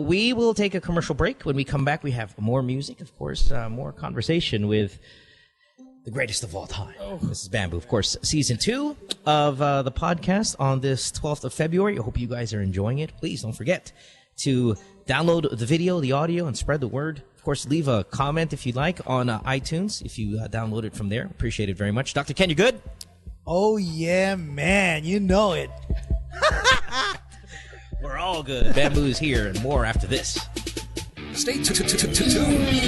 We will take a commercial break. When we come back, we have more music, of course, more conversation with the greatest of all time. This is Bamboo, of course, season 2 of the podcast on this 12th of February. I hope you guys are enjoying it. Please don't forget to download the video, the audio, and spread the word. Of course, leave a comment if you'd like on iTunes if you download it from there. Appreciate it very much. Dr. Ken, you good? Oh, yeah, man. You know it. We're all good. Bamboo is here and more after this. Stay tuned.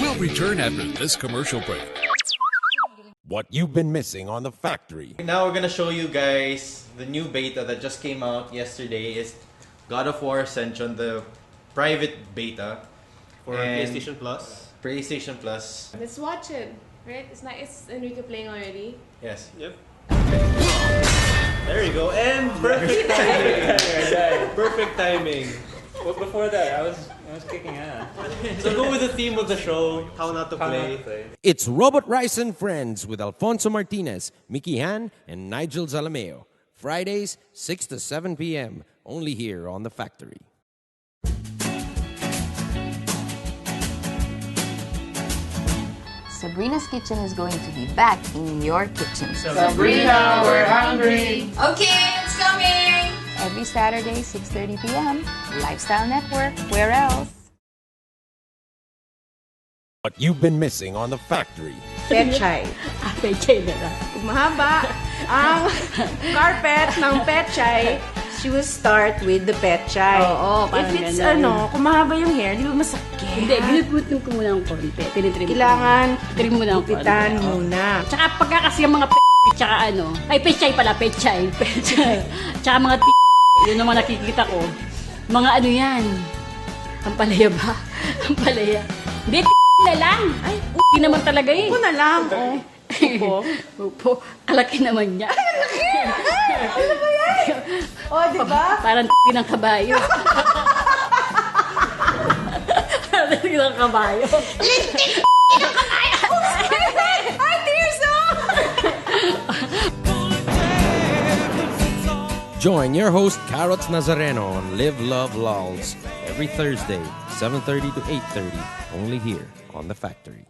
We'll return after this commercial break. What you've been missing on The Factory. Now we're gonna show you guys the new beta that just came out yesterday. Is God of War Ascension, the private beta for PlayStation Plus. PlayStation Plus. Let's watch it, right? It's Enrique playing already. Yes. Yep. There you go. And perfect timing. Perfect timing. But before that, I was kicking ass. So go with the theme of the show, how not to play. It's Robot Rice and Friends with Alfonso Martinez, Mickey Han, and Nigel Zalameo. Fridays, 6 to 7 p.m. Only here on The Factory. Sabrina's Kitchen is going to be back in your kitchen. Sabrina, we're hungry. Okay, it's coming. Every Saturday, 6:30 p.m. Lifestyle Network. Where else? What you've been missing on The Factory. Pechay. Pechay na lang. Kung mahaba ang carpet ng pechay, she will start with the pechay. Oo, if it's kung mahaba yung hair, di ba masakit? Hindi, ginugutom ko muna ng konti. Tinitrim ko. Kailangan trim mo ng gupitan muna. Tsaka pagka kasi yung mga tsaka ay pechay pala, pechay. Tsaka mga yun naman nakikita ko. Mga yan. Ampalaya ba? Ampalaya. Hindi, na lang. Ay, naman talaga eh. Upo na lang. Upo. Kalaki naman niya. Ano ba yan? Diba? Parang ng kabayo. Parang ng kabayo. Lintik ng kabayo! Ay, Tirso! Join your host, Carrots Nazareno, on Live, Love, Lols every Thursday, 7:30 to 8:30, only here on The Factory.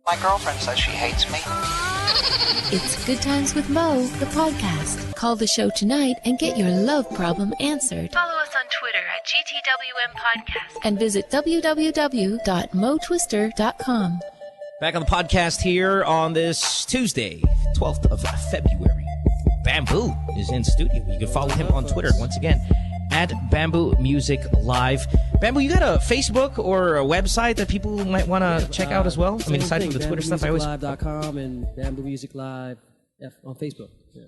My girlfriend says she hates me. It's Good Times with Mo, the podcast. Call the show tonight and get your love problem answered. Follow us on Twitter at GTWM Podcast. And visit www.motwister.com. Back on the podcast here on this Tuesday, 12th of February. Bamboo is in studio. You can follow him on Twitter once again at Bamboo Music Live. Bamboo, you got a Facebook or a website that people might want to check out as well? I mean, aside from the Twitter stuff, I always... BambooMusicLive.com and Bamboo Music Live on Facebook. Yeah.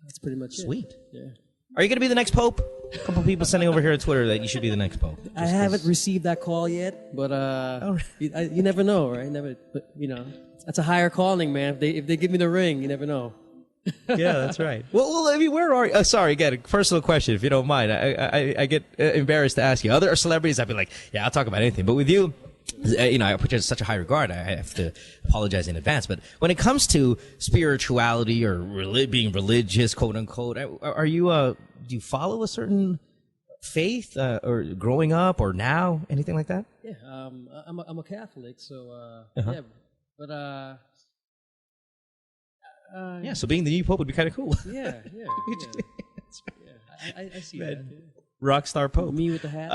That's pretty much Sweet. it. Yeah. Are you going to be the next Pope? A couple people sending over here on Twitter that you should be the next Pope. I haven't received that call yet, but you never know, right? But that's a higher calling, man. If they give me the ring, you never know. Yeah, that's right. Well, I mean, where are you? Sorry, again, a personal question, if you don't mind. I get embarrassed to ask you. Other celebrities, I'd be like, yeah, I'll talk about anything. But with you, I put you in such a high regard. I have to apologize in advance. But when it comes to spirituality or being religious, quote unquote, are you? Do you follow a certain faith, or growing up, or now, anything like that? Yeah, I'm a Catholic, so yeah, but yeah, so being the new Pope would be kind of cool. Yeah. I see that. Rock star Pope. Me with the hat.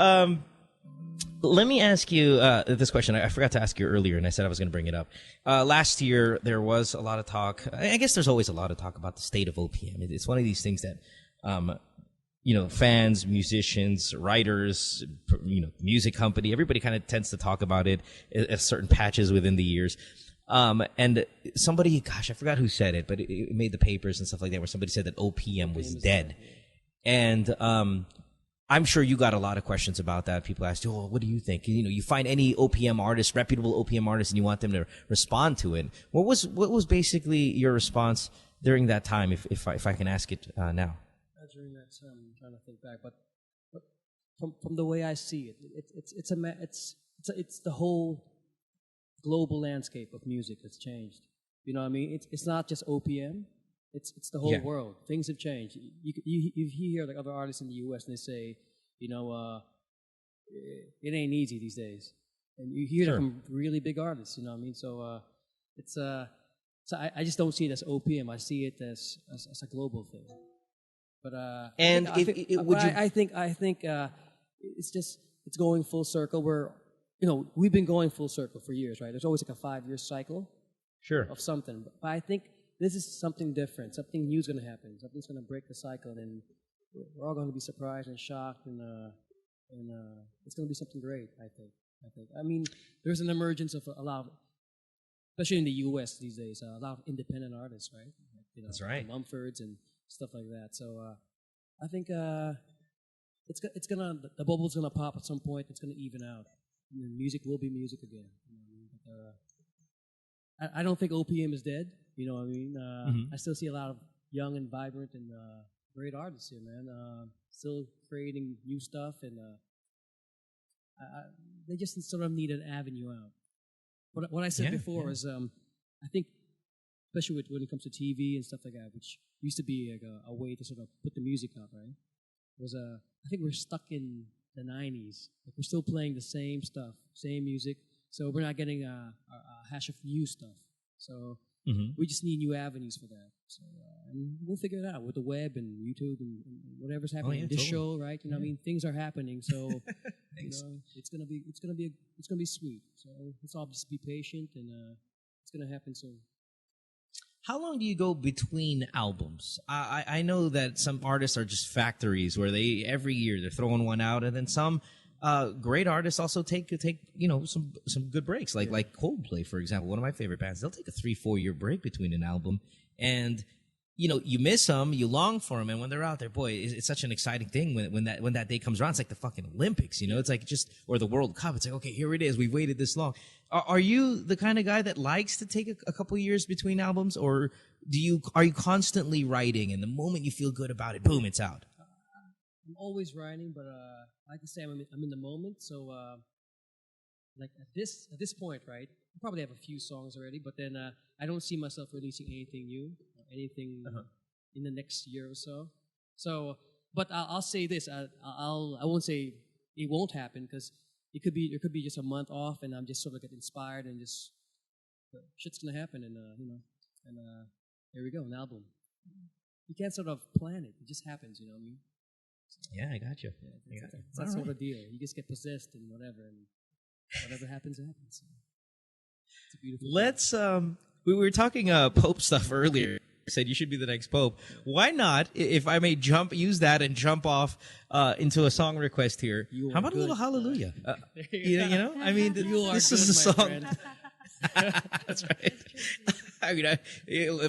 Let me ask you this question. I forgot to ask you earlier, and I said I was going to bring it up. Last year, there was a lot of talk. I guess there's always a lot of talk about the state of OPM. It's one of these things that, fans, musicians, writers, music company, everybody kind of tends to talk about it at certain patches within the years. And somebody, gosh, I forgot who said it, but it made the papers and stuff like that, where somebody said that OPM was dead. And I'm sure you got a lot of questions about that. People asked you, "Oh, what do you think?" You find any OPM artist, reputable OPM artist, and you want them to respond to it. What was basically your response during that time, if I can ask it now? During that time, I'm trying to think back, but from the way I see it, it's the whole global landscape of music that's changed. You know what I mean? It's not just OPM. It's the whole world. Things have changed. You hear like other artists in the U.S. and they say, it ain't easy these days, and you hear that from really big artists. You know what I mean? So so I just don't see it as OPM. I see it as a global thing. But I think it's going full circle. We've been going full circle for years, right? There's always like a 5-year cycle of something. But I think this is something different. Something new is going to happen. Something's going to break the cycle, and then we're all going to be surprised and shocked, and it's going to be something great, I think. I mean, there's an emergence of a lot of, especially in the U.S. these days, a lot of independent artists, right? That's right. Mumfords and stuff like that. So I think it's gonna, the bubble's gonna pop at some point. It's gonna even out. Music will be music again. I don't think OPM is dead. You know what I mean? I still see a lot of young and vibrant and great artists here, man. Still creating new stuff, and they just sort of need an avenue out. What I said before is, I think, especially when it comes to TV and stuff like that, which used to be like a way to sort of put the music out, right? I think we're stuck in the 90s. Like, we're still playing the same stuff, same music, so we're not getting a hash of new stuff. So we just need new avenues for that. So and we'll figure it out with the web and YouTube and whatever's happening in this show, right? You know, what I mean, things are happening, so it's gonna be sweet. So let's all just be patient, and it's gonna happen soon. How long do you go between albums? I know that some artists are just factories where every year they're throwing one out, and then some great artists also take some good breaks, like Coldplay, for example, one of my favorite bands. They'll take a 3-4 year break between an album, and you miss them, you long for them, and when they're out there, boy, it's such an exciting thing when that day comes around. It's like the fucking Olympics, It's like or the World Cup. It's like, okay, here it is. We've waited this long. Are you the kind of guy that likes to take a couple years between albums, or are you constantly writing, and the moment you feel good about it, boom, it's out? I'm always writing, but like I say, I'm in the moment. So like at this point, right? I probably have a few songs already, but then I don't see myself releasing anything new, anything in the next year or so. So, but I'll say this: I won't say it won't happen, because it could be just a month off, and I'm just sort of get inspired, and just shit's gonna happen, and there we go, an album. You can't sort of plan it; it just happens, you know what I mean? So, yeah, I got you. Yeah, it's that sort of deal. You just get possessed and whatever happens, happens. So, it's a beautiful thing. We were talking Pope stuff earlier. said you should be the next pope. Why not, if I may use that and jump off into a song request here, how about a little hallelujah? You know? I mean, this is a song. That's right. I mean,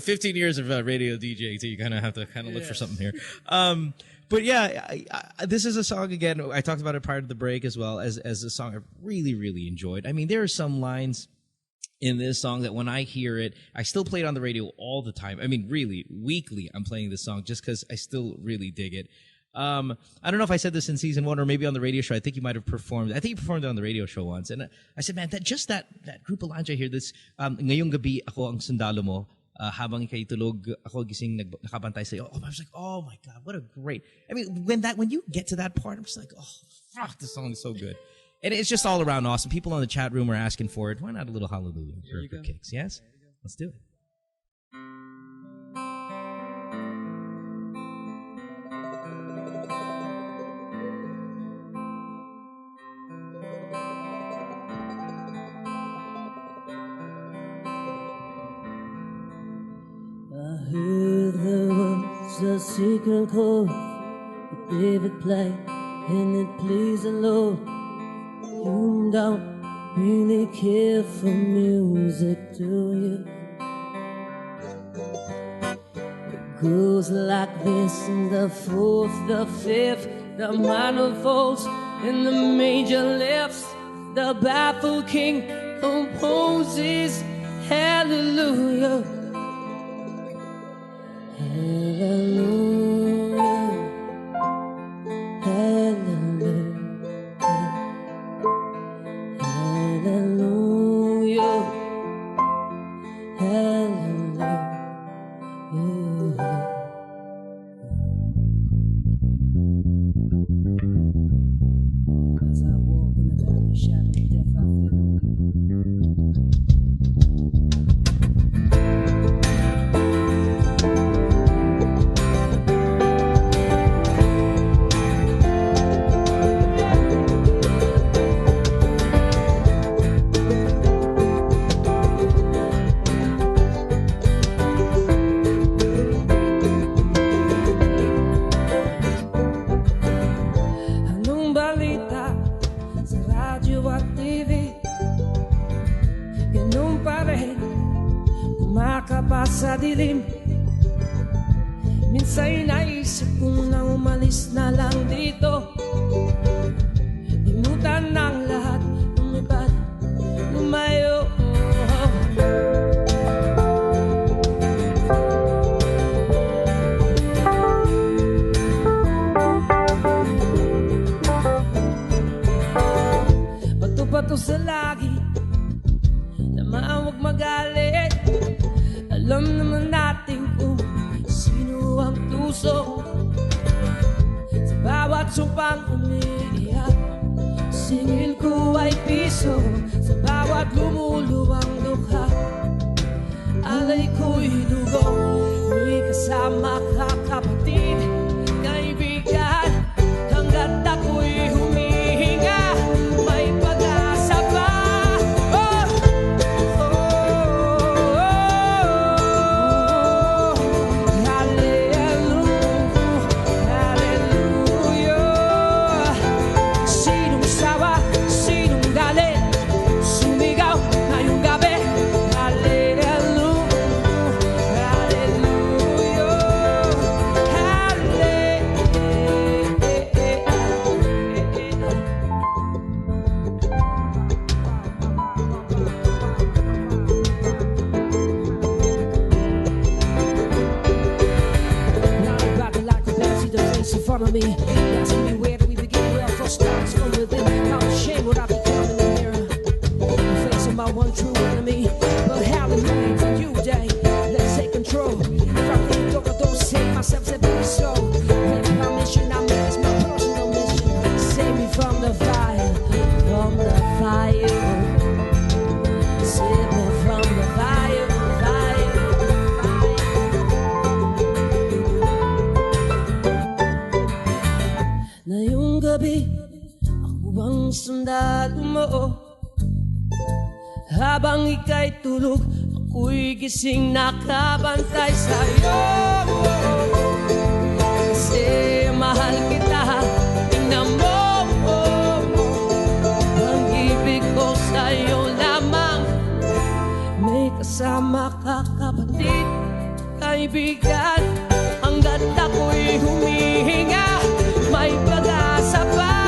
15 years of radio DJing, so you kind of have to look for something here. But yeah, this is a song, again, I talked about it prior to the break as well, as a song I really, really enjoyed. I mean, there are some lines in this song that when I hear it, I still play it on the radio all the time. I mean, really, weekly I'm playing this song just because I still really dig it. I don't know if I said this in season 1 or maybe on the radio show. I think you might have performed. I think you performed it on the radio show once. And I said, man, that Grupo Lancha here, this, ngayong gabi ako ang sundalo mo, habang ikay tulog, ako gising nakabantay sa'yo. I was like, oh my God, what a great. I mean, when you get to that part, I'm just like, oh, fuck, this song is so good. And it's just all around awesome. People on the chat room are asking for it. Why not a little hallelujah for kicks? Yes? Let's do it. I heard there was a secret chord that David played, and it pleased the Lord. You don't really care for music, do you? It goes like this in the fourth, the fifth, the minor falls, and the major lifts. The baffled king composes hallelujah. Hallelujah, hallelujah, hallelujah, hallelujah. As I walk in the valley, shadow of death, I sa dilim. Minsan naisip kong na umalis na lang dito, limutan ng lahat, lumipad, lumayo. Bato-bato sa lagi, naman huwag magalit. Alam naman natin kung sino ang tuso sa bawat supang umiiyak. Singil ko ay piso sa bawat lumuluwang dukha. Alay ko'y dugo, may kasama ka kapatid, kaibigan. Hanggat ako'y humihinga, may pag-asa pa. Me. Asking me where do we begin? Well, first starts from within. How ashamed would I become in the mirror, facing my one true enemy? But hallelujah to you, day. Let's take control. If I think don't save myself, say be slow. Make my mission, I make this my personal mission. Save me from the fire, from the fire. Save me from the fire, fire. Ngayong gabi, ako ang sundalo mo. Habang ika'y tulog, Ako'y gising nakabantay sa'yo. Kasi mahal kita. Tingnan mo, ang ibig ko sa'yo lamang. May kasama ka kapatid, kaibigan. Hanggat ako'y humihinga, may pag-asa pa.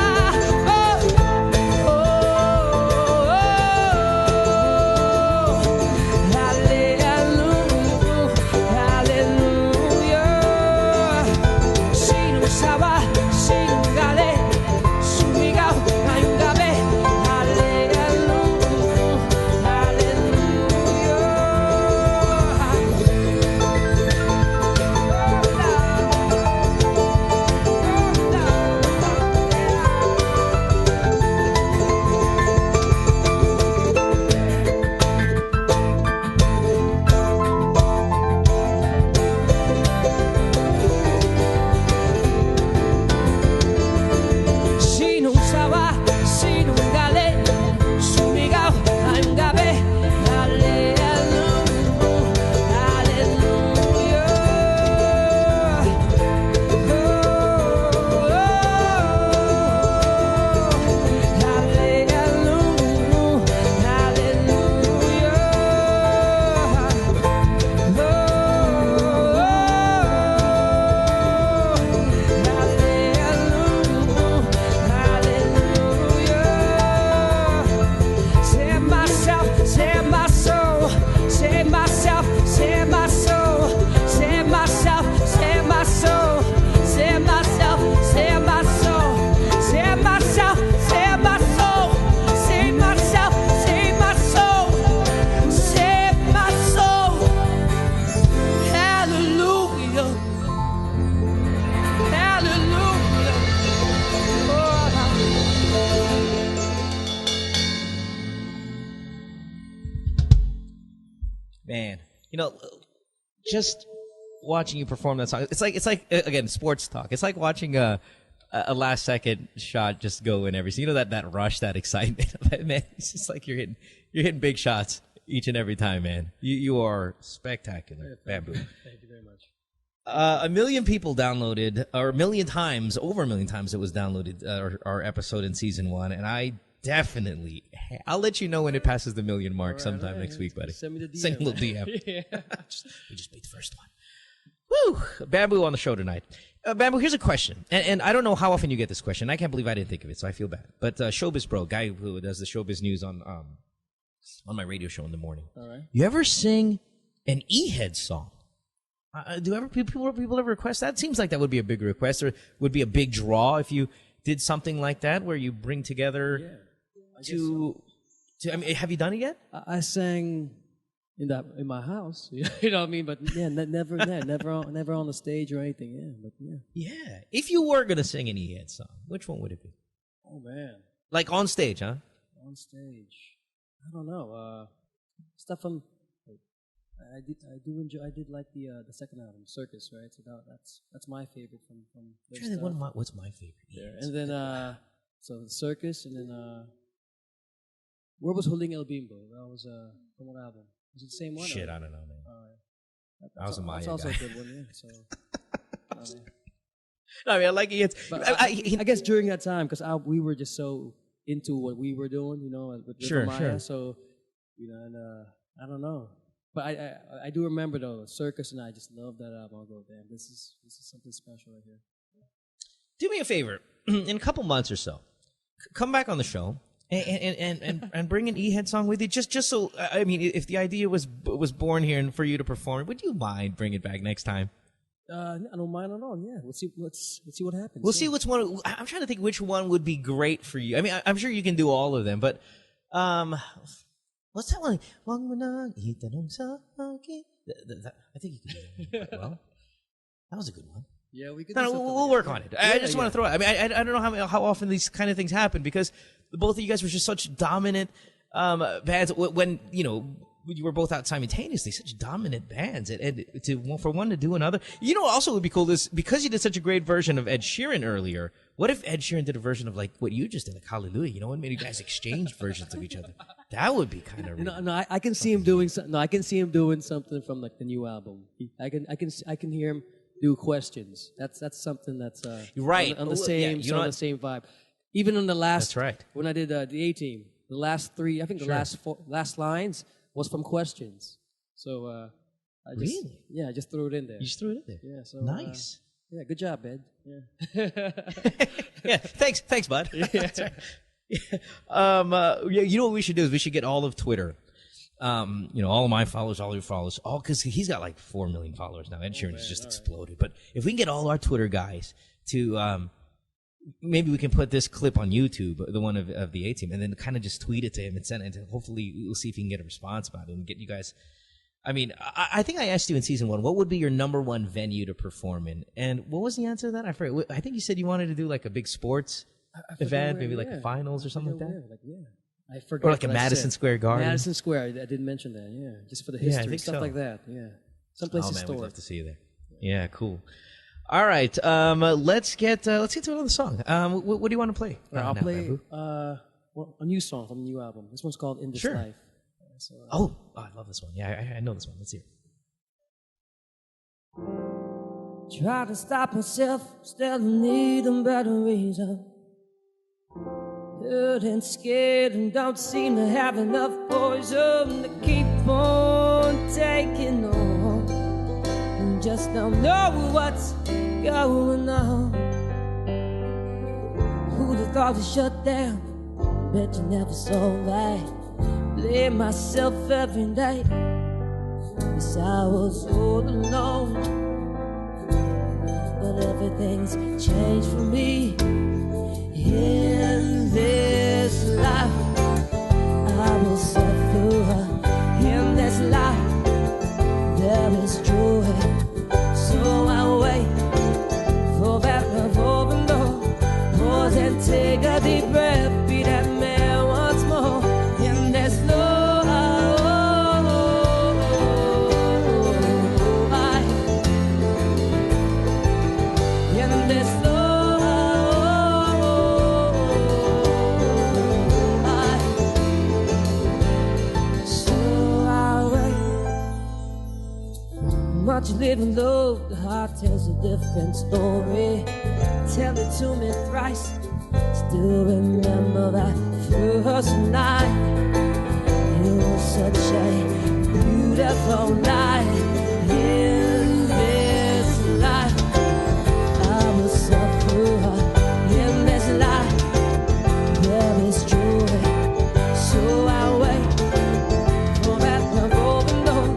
Man, you know, just watching you perform that song, it's like again, sports talk. It's like watching a last second shot just go in every. You know that rush, that excitement, man. It's just like you're hitting big shots each and every time, man. You are spectacular, Bamboo. Thank you very much. 1 million people downloaded, or 1 million times, over 1 million times it was downloaded, our episode in season 1, and I'll let you know when it passes the 1 million mark sometime next week, buddy. Send me the DM. Send a little DM. Yeah. We just beat the first one. Woo! Bamboo on the show tonight. Bamboo, here's a question, and I don't know how often you get this question. I can't believe I didn't think of it, so I feel bad. But Showbiz Bro, guy who does the Showbiz News on my radio show in the morning. All right. You ever sing an E-Head song? Do people ever request that? It seems like that would be a big request, or would be a big draw if you did something like that, where you bring together I mean, have you done it yet? I sang in my house, you know what I mean? But yeah, never on the stage or anything. Yeah, but yeah. Yeah. If you were gonna sing an E-Head song, which one would it be? Oh man. Like on stage, huh? On stage, I don't know. Stuff from. I did like the second album, Circus, right? So that's my favorite from. What's my favorite? Yeah, and then so the Circus, and then where was Huling El Bimbo? That was from what album? Was it the same one? Shit, I don't know, man. That was a Maya. That's also a good one, yeah. So. I mean, I like it. But I guess during that time, because we were just so into what we were doing, you know, with Maya. So, you know, and I don't know. But I do remember though, Circus, and I just love that album. I'll go, damn, this is something special right here. Do me a favor, in a couple months or so, come back on the show and bring an E-Head song with you. Just so, I mean, if the idea was born here and for you to perform, would you mind bringing it back next time? I don't mind at all. Yeah, let's see what happens. We'll see which one. I'm trying to think which one would be great for you. I mean, I'm sure you can do all of them, but what's that one? I think you can do that quite well. That was a good one. Yeah, we could. We'll work on it. I just want to throw it. I mean, I don't know how often these kind of things happen, because both of you guys were just such dominant bands when you were both out simultaneously, such dominant bands, and for one to do another. You know, also would be cool is because you did such a great version of Ed Sheeran earlier What if Ed Sheeran did a version of like what you just did, like Hallelujah? You know, and made you guys exchange versions of each other. That would be kind of. I can see him doing. I can see him doing something from like the new album. I can hear him do questions. That's something that's right on the same on the same vibe. Even on the last, that's right. When I did the A-Team, the last three, I think the last lines was from questions. So I just threw it in there. You just threw it in there. Yeah. So nice. Yeah, good job, Ed. Yeah. Yeah. Thanks, bud. Yeah. You know what we should do is we should get all of Twitter. All of my followers, all your followers, all because he's got like 4 million followers now. Ed Sheeran has just exploded. Right. But if we can get all our Twitter guys to, maybe we can put this clip on YouTube, the one of the A-Team, and then kind of just tweet it to him and send it. And hopefully we'll see if he can get a response about it and get you guys. I mean, I think I asked you in season 1, what would be your number one venue to perform in? And what was the answer to that? I forget. I think you said you wanted to do like a big sports event, maybe like finals or something like that. I forgot. Or like a Madison Square Garden. Madison Square. I didn't mention that. Yeah, just for the history, stuff like that. Yeah, someplace historic. We'd love to see you there. Yeah, cool. All right, let's get to another song. What do you want to play? I'll play a new song from the new album. This one's called "In This Life." So, I love this one. Yeah, I know this one. Let's hear it. Try to stop myself, still needing better reason. Hurt and scared and don't seem to have enough poison to keep on taking on. And just don't know what's going on. Who'd have thought to shut down? Bet you never saw right. Blame myself every day. Yes, I was all alone. But everything's changed for me. In this life, I will suffer. In this life, there is joy. So I wait for that revolving door. Pause and take a deep breath. Be that man once more. In this love. Much living low, the heart tells a different story. Tell it to me thrice. Still remember that first night. It was such a beautiful night. In this life, I will suffer. In this life, there is joy. So I wait for that revolving door.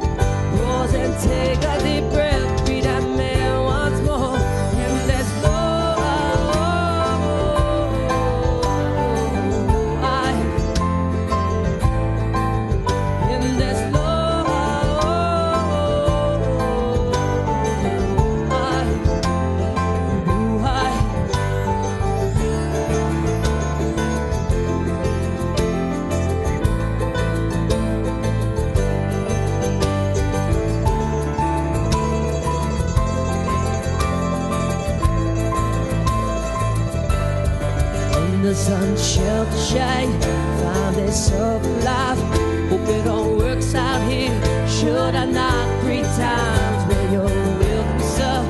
Pause and take a deep breath. Be that man once more. In this the sun shelter shine, find this of life. Hope it all works out here. Should I knock 3 times where your will comes up?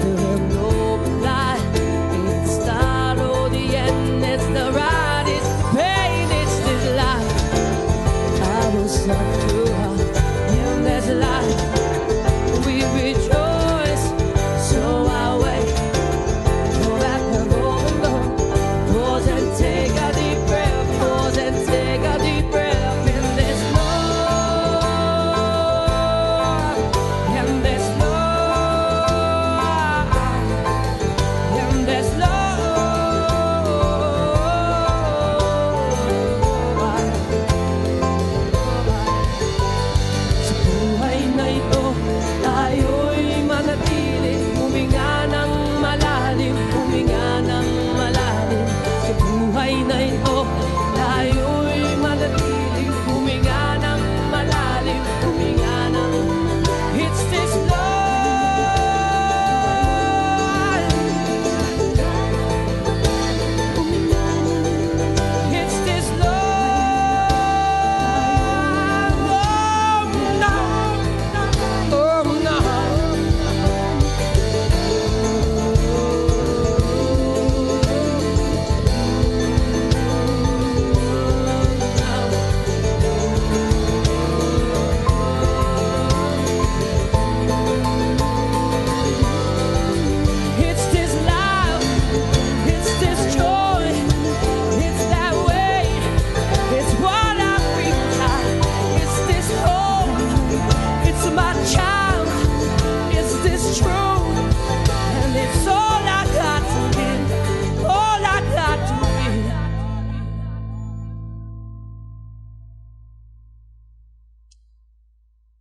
Still have no reply. It's the start or the end. It's the ride, it's the pain, it's this life. I will suffer in this life. We rejoice, so I wait for that revolving door. Pause and take a deep breath. Pause and take a deep breath in this love.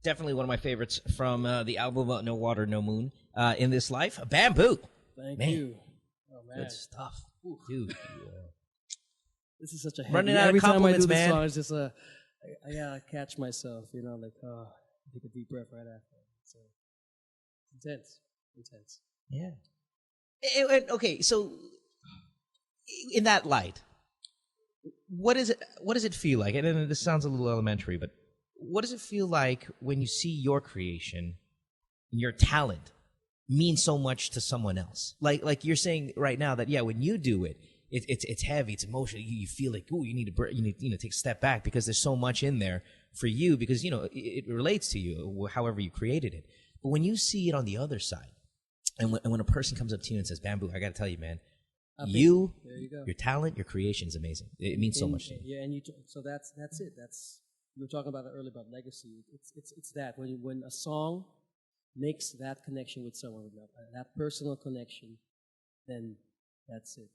Definitely one of my favorites from the album No Water, No Moon. In This Life, Bamboo. Thank man. you. Oh, man. Good stuff. Dude. This is such a heavy. Running out Every of time I compliments, do this man. song, it's just I gotta catch myself, like, take a deep breath right after. So, intense. Yeah. Okay, so in that light, what does it feel like? And this sounds a little elementary, but what does it feel like when you see your creation, your talent, mean so much to someone else? Like you're saying right now that when you do it, it's heavy, it's emotional. You feel like you need to take a step back because there's so much in there for you because it relates to you, however you created it. But when you see it on the other side, and when a person comes up to you and says, "Bamboo, I got to tell you, man, there you go. your talent, your creation is amazing. It means so much to me." Yeah, and so that's it. You were talking about it earlier about legacy. It's that when a song makes that connection with someone, that personal connection, then that's it.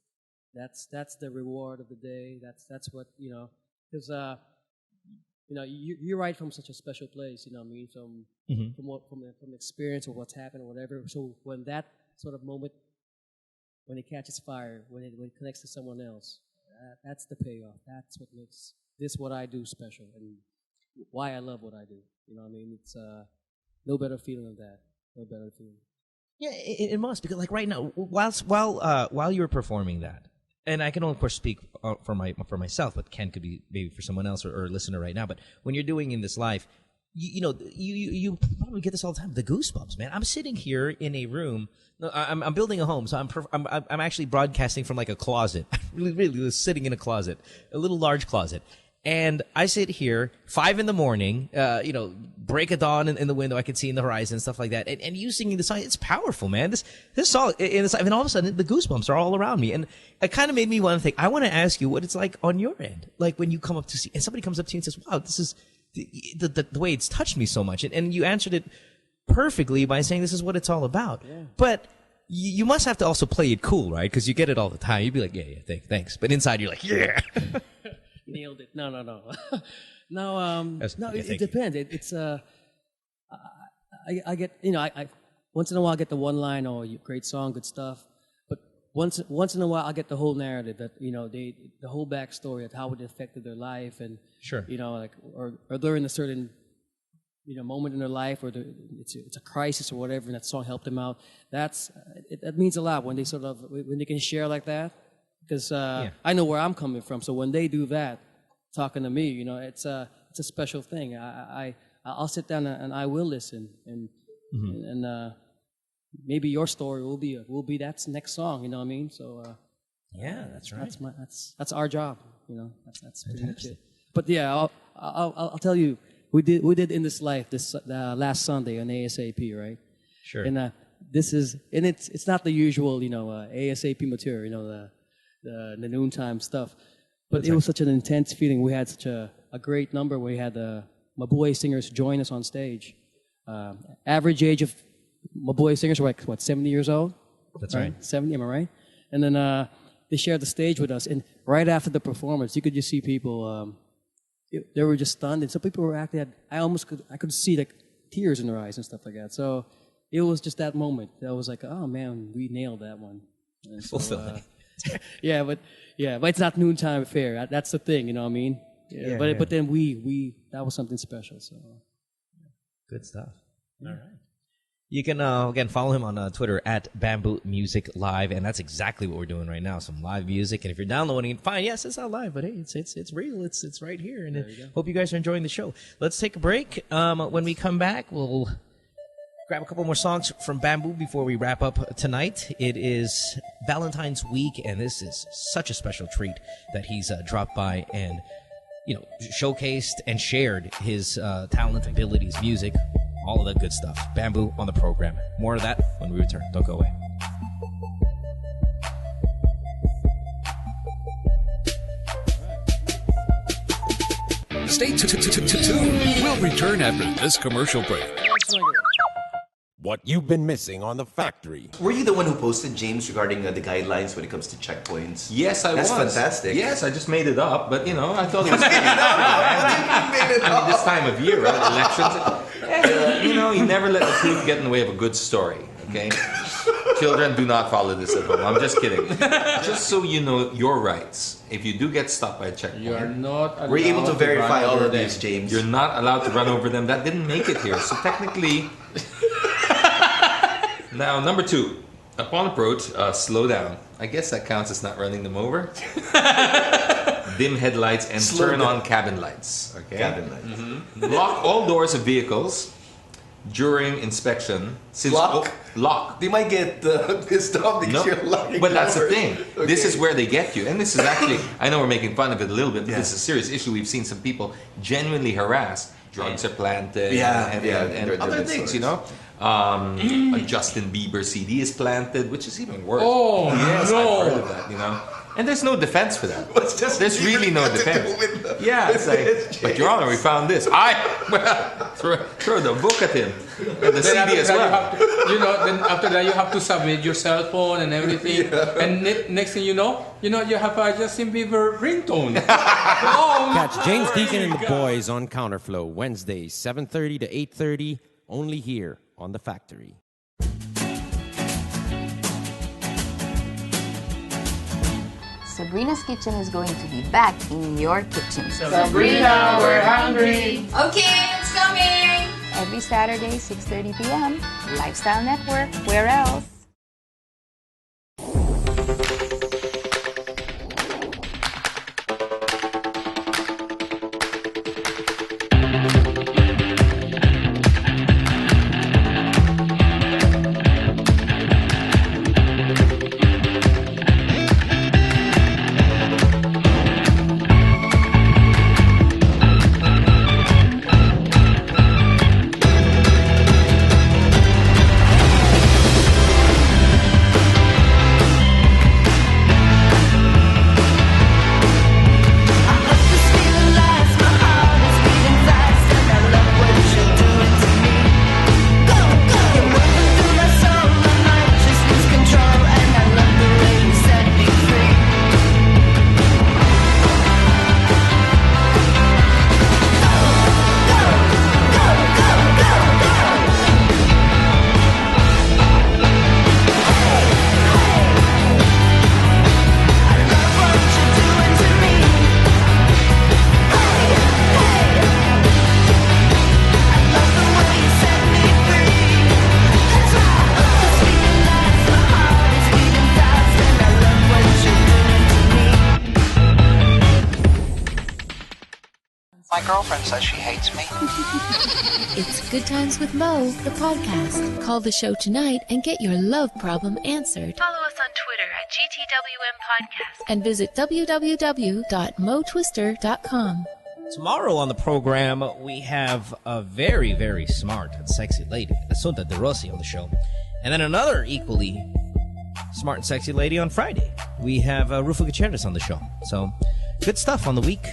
That's the reward of the day. That's what because you write from such a special place. You know what I mean? From experience of what's happened or whatever. So when that sort of moment, when it catches fire, when it connects to someone else, that's the payoff. That's what makes this what I do special and why I love what I do. You know what I mean? It's no better feeling than that. No better feeling. Yeah, it must, because like right now, while you were performing that, and I can only, of course, speak for myself, but Ken could be maybe for someone else or a listener right now. But when you're doing In This Life, you probably get this all the time. The goosebumps, man. I'm sitting here in a room. I'm building a home, so I'm actually broadcasting from like a closet. really sitting in a closet, a little large closet. And I sit here 5 a.m, break of dawn in the window. I can see in the horizon and stuff like that. And you singing the song, it's powerful, man. This song, and all of a sudden the goosebumps are all around me. And it kind of made me want to think, I want to ask you what it's like on your end. Like when you come up to see, and somebody comes up to you and says, wow, this is the way it's touched me so much. And you answered it perfectly by saying this is what it's all about. Yeah. But you must have to also play it cool, right? Because you get it all the time. You'd be like, yeah, thanks. But inside you're like, yeah. Nailed it. No. It depends. It's I get I once in a while I get the one line, great song, good stuff. But once in a while I get the whole narrative that the whole backstory of how it affected their life and sure, or they're in a certain moment in their life or it's a crisis or whatever, and that song helped them out. That means a lot when they can share like that. Because I know where I'm coming from, so when they do that, talking to me, it's a special thing. I'll sit down and I will listen, and maybe your story will be that next song. You know what I mean? So yeah, that's right. That's our job. That's pretty much it. But yeah, I'll tell you, we did In This Life this last Sunday on ASAP, right? Sure. And it's not the usual ASAP material, the noontime stuff. But it was such an intense feeling. We had such a great number. We had my boy singers join us on stage. Average age of my boy singers were 70 years old? That's right. 70, am I right? And then they shared the stage with us. And right after the performance, you could just see people, they were just stunned. And some people were acting, I could see like tears in their eyes and stuff like that. So it was just that moment. That was like, oh man, we nailed that one. And so, but it's not noontime affair. That's the thing, you know what I mean? Yeah, but then we that was something special. So good stuff. All right. You can again follow him on Twitter at Bamboo Music Live, and that's exactly what we're doing right now. Some live music, and if you're downloading it, fine. Yes, it's not live, but hey, it's real. It's right here, and hope you guys are enjoying the show. Let's take a break. When we come back, we'll grab a couple more songs from Bamboo before we wrap up tonight. It is Valentine's week, and this is such a special treat that he's dropped by and showcased and shared his talent, abilities, music, all of that good stuff. Bamboo on the program. More of that when we return. Don't go away. Stay tuned. We'll return after this commercial break. What you've been missing on The Factory. Were you the one who posted, James, regarding the guidelines when it comes to checkpoints? Yes, I was. That's fantastic. Yes, I just made it up, but I thought it was. I mean, this time of year, right? Elections. You never let the truth get in the way of a good story, okay? Children, do not follow this at home. I'm just kidding. Just so you know your rights. If you do get stopped by a checkpoint, you are not allowed we're able to verify all of them. these, James. You're not allowed to run over them. That didn't make it here. So technically... Now, number 2. Upon approach, slow down. I guess that counts as not running them over. Dim headlights and turn on cabin lights. Okay. Cabin lights. Mm-hmm. Lock all doors of vehicles during inspection. Since lock. They might get pissed off because you're locking but that's the doors. thing. Okay. This is where they get you. And this is actually, I know we're making fun of it a little bit, but this is a serious issue. We've seen some people genuinely harassed. Drugs are planted and other things, a Justin Bieber CD is planted, which is even worse. Oh, yes, no. I've heard of that, And there's no defense for that. There's really no defense. Yeah, it's like, but Your Honor, we found this. Throw the book at him. And the CD as well. Then after that you have to submit your cell phone and everything. And next thing you know, you have a Justin Bieber ringtone. Catch James Deacon and the boys on Counterflow Wednesdays 7:30 to 8:30, only here on The Factory. Sabrina's Kitchen is going to be back in your kitchen. Sabrina, we're hungry. Okay, it's coming. Every Saturday, 6:30 p.m. Lifestyle Network. Where else? My girlfriend says she hates me. It's Good Times with Mo, the podcast. Call the show tonight and get your love problem answered. Follow us on Twitter at GTWM Podcast. And visit www.motwister.com. Tomorrow on the program, we have a very, very smart and sexy lady, Asunta De Rossi, on the show. And then another equally smart and sexy lady on Friday. We have Rufo Gutierrez on the show. So, good stuff on the week.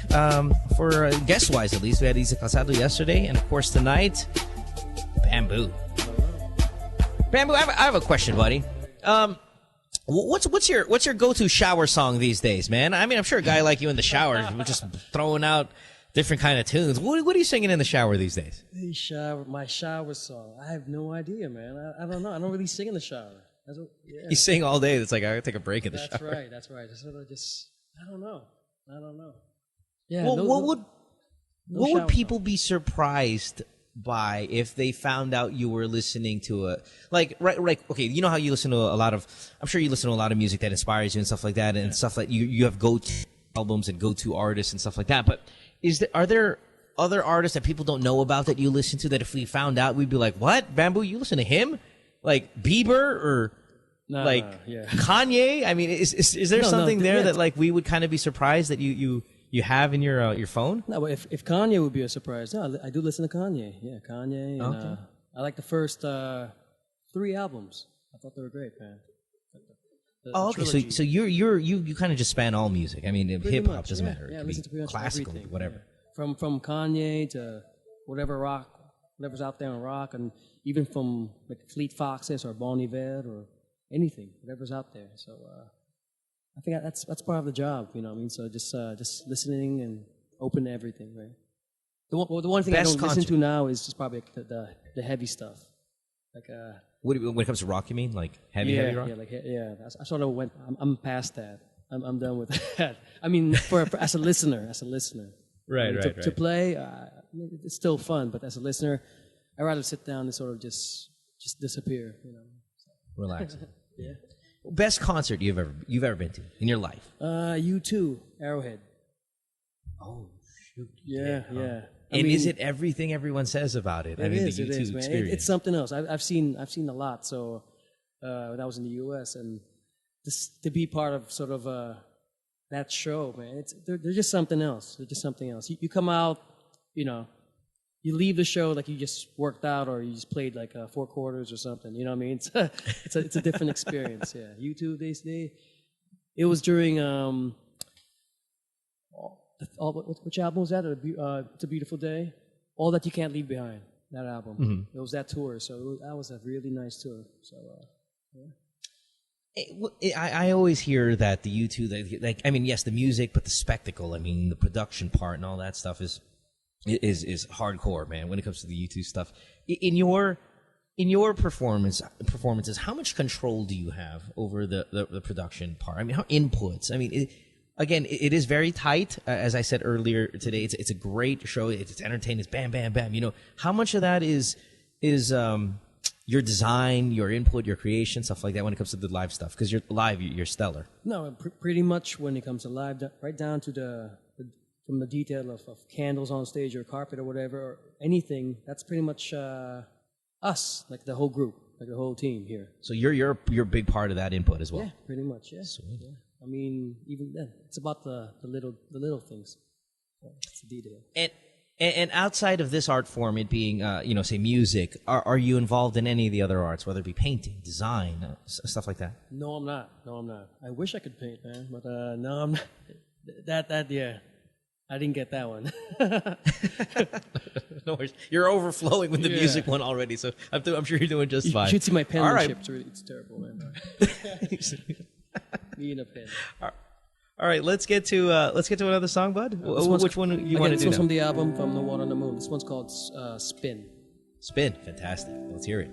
For guest-wise, at least, we had Isa Calzado yesterday. And, of course, tonight, Bamboo. Bamboo, I have a question, buddy. What's your go-to shower song these days, man? I mean, I'm sure a guy like you in the shower, just throwing out different kind of tunes. What are you singing in the shower these days? My shower song. I have no idea, man. I don't know. I don't really sing in the shower. You sing all day. It's like I gotta take a break in the shower. That's right. I don't know. Yeah. Well, what would people be surprised by if they found out you were listening to okay, you know how you listen to I'm sure you listen to a lot of music that inspires you and stuff like that, and stuff like you have go-to albums and go-to artists and stuff like that, but are there other artists that people don't know about that you listen to that if we found out we'd be like, what? Bamboo, you listen to him? Like Bieber or Kanye? I mean, is there something there that like we would kind of be surprised that you have in your phone? No, but if Kanye would be a surprise, no, I do listen to Kanye. Yeah, Kanye. And, okay. I like the first 3 albums. I thought they were great, man. Okay. So you kind of just span all music. I mean, hip hop doesn't matter. Yeah, it listen to pretty much classical, everything. whatever. Yeah. From Kanye to whatever's out there in rock, and even from like Fleet Foxes or Bon Iver or anything, whatever's out there. So I think that's part of the job, you know what I mean? So just listening and open to everything, right? The one thing Best I don't listen concert. to now is just probably the heavy stuff. Like when it comes to rock, you mean like heavy rock? I sort of went. I'm past that. I'm done with that. I mean, for as a listener. Right, I mean, right. To play, it's still fun, but as a listener, I'd rather sit down and sort of just disappear. Relax. Yeah. Best concert you've ever been to in your life? U2, Arrowhead. Oh shoot! Yeah. And is it everything everyone says about it? It is, the U2 man. experience. It's something else. I've seen a lot. So when I was in the U.S. and just to be part of sort of that show, man, they're just something else. They're just something else. You come out, you leave the show like you just worked out or you just played like 4 quarters or something. You know what I mean? It's a different experience. Yeah, U2 it was during which album was that? It's a Beautiful Day. All That You Can't Leave Behind. That album. Mm-hmm. It was that tour. So that was a really nice tour. So yeah. I always hear that the U2, like I mean, yes, the music, but the spectacle. I mean, the production part and all that stuff is hardcore, man. When it comes to the U2 stuff, in your performances, how much control do you have over the production part? I mean, how inputs? I mean, it is very tight. As I said earlier today, it's a great show. It's entertaining. It's bam, bam, bam. How much of that is your design, your input, your creation, stuff like that when it comes to the live stuff? Because you're live, you're stellar. No, pretty much when it comes to live, right down to from the detail of candles on stage or carpet or whatever or anything. That's pretty much us, like the whole group, like the whole team here. So you're a big part of that input as well. Yeah, pretty much. Yeah. Sweet. Yeah. I mean, even then, it's about the little things. It's the detail. And outside of this art form, it being say music, are you involved in any of the other arts, whether it be painting, design, stuff like that? No, I'm not. I wish I could paint, man, but no, I'm not. That yeah. I didn't get that one. No worries. You're overflowing with the music one already, so I'm sure you're doing just fine. You should see my penmanship. All right. It's terrible, man. Me and a pen. All right, let's get to another song, bud. Which one you want to do? This one's now? from the album From the Water on the Moon. This one's called Spin. Spin, fantastic. Let's hear it.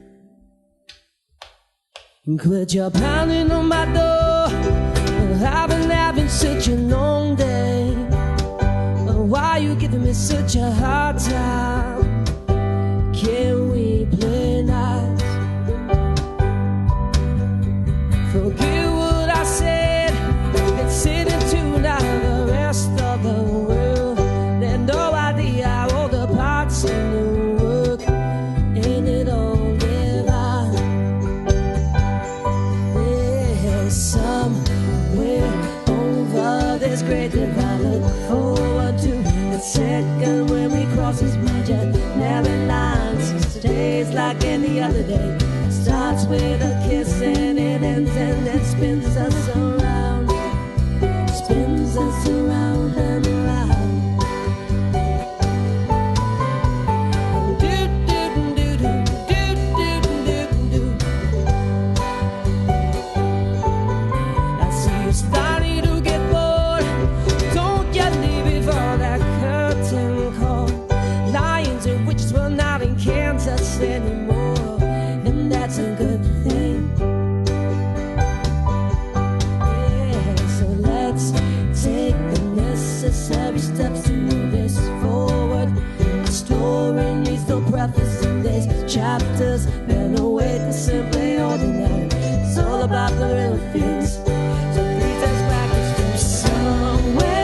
Quit your pounding on my door. I've been having such a long day. Why you giving me such a hard time? Can we play nice? Forget what I said and sit into now the rest of the world. They had no idea all the parts in the work, and it all divine. There's somewhere over this great divide. Look forward to the second when we cross this imaginary line. 6 days like any other day. Starts with a kiss and it ends and it spins us around. Spins us around and around. I see you starting to get bored. Don't you leave before that curtain call. Lions and witches will not in Kansas anymore, and that's a good thing. Yeah, so let's take the necessary steps to move this forward. The story needs no preface in these chapters. Better wait than simply ordinary. It's all about the real things. So please let's practice to somewhere.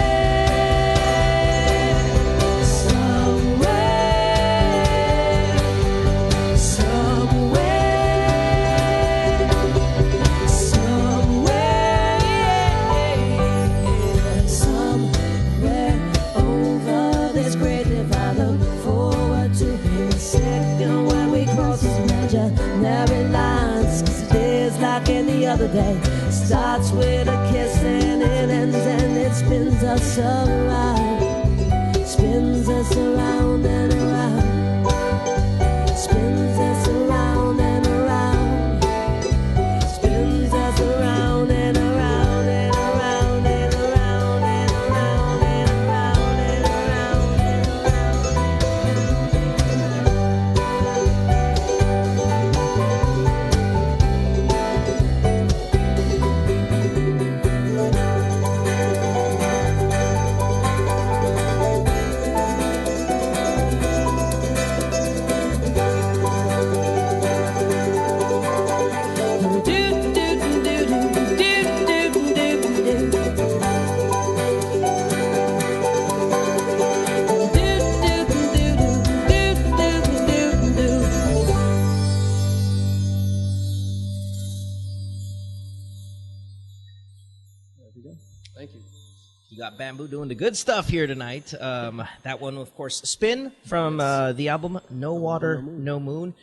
Other day starts with a kiss and it ends and it spins us around, spins us around and around, spins us around and around, spins us around and around and around and around and around and around and around and around. Thank you. You got Bamboo doing the good stuff here tonight. That one, of course, Spin from the album No Water, No Moon.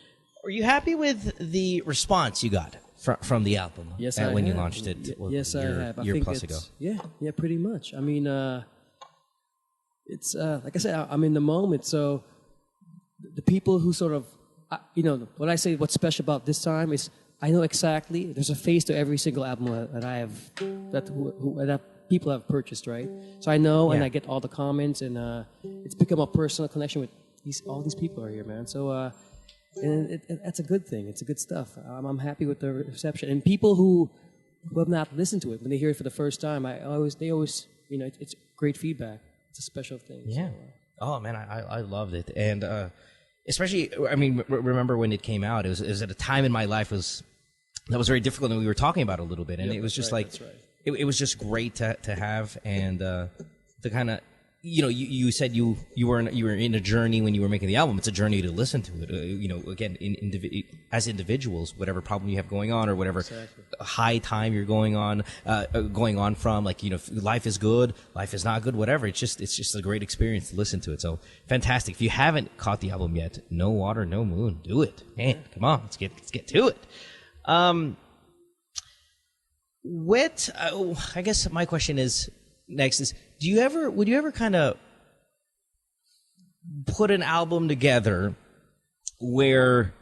Are you happy with the response you got from the album? Yes, when you launched it. Yes, I have. I year think plus ago. Yeah, pretty much. I mean, it's like I said, I'm in the moment. So the people who sort of, when I say what's special about this time is I know exactly there's a face to every single album that I have that people have purchased, right? So I know, and I get all the comments, and it's become a personal connection with all these people are here, man. So. And that's a good thing. It's a good stuff. I'm happy with the reception. And people who have not listened to it, when they hear it for the first time, they always, it's great feedback. It's a special thing. Yeah. Oh man, I loved it, and especially, I mean, remember when it came out? It was at a time in my life that was very difficult, and we were talking about it a little bit, and it was just it was just great to have, and to kind of. You said you were in a journey when you were making the album. It's a journey to listen to it. Again, as individuals, whatever problem you have going on or whatever high time you're going on from, life is good, life is not good, whatever. It's just a great experience to listen to it. So fantastic. If you haven't caught the album yet, No Water, No Moon, do it. Man, come on, let's get to it. I guess my question is. Next is, would you ever kind of put an album together where,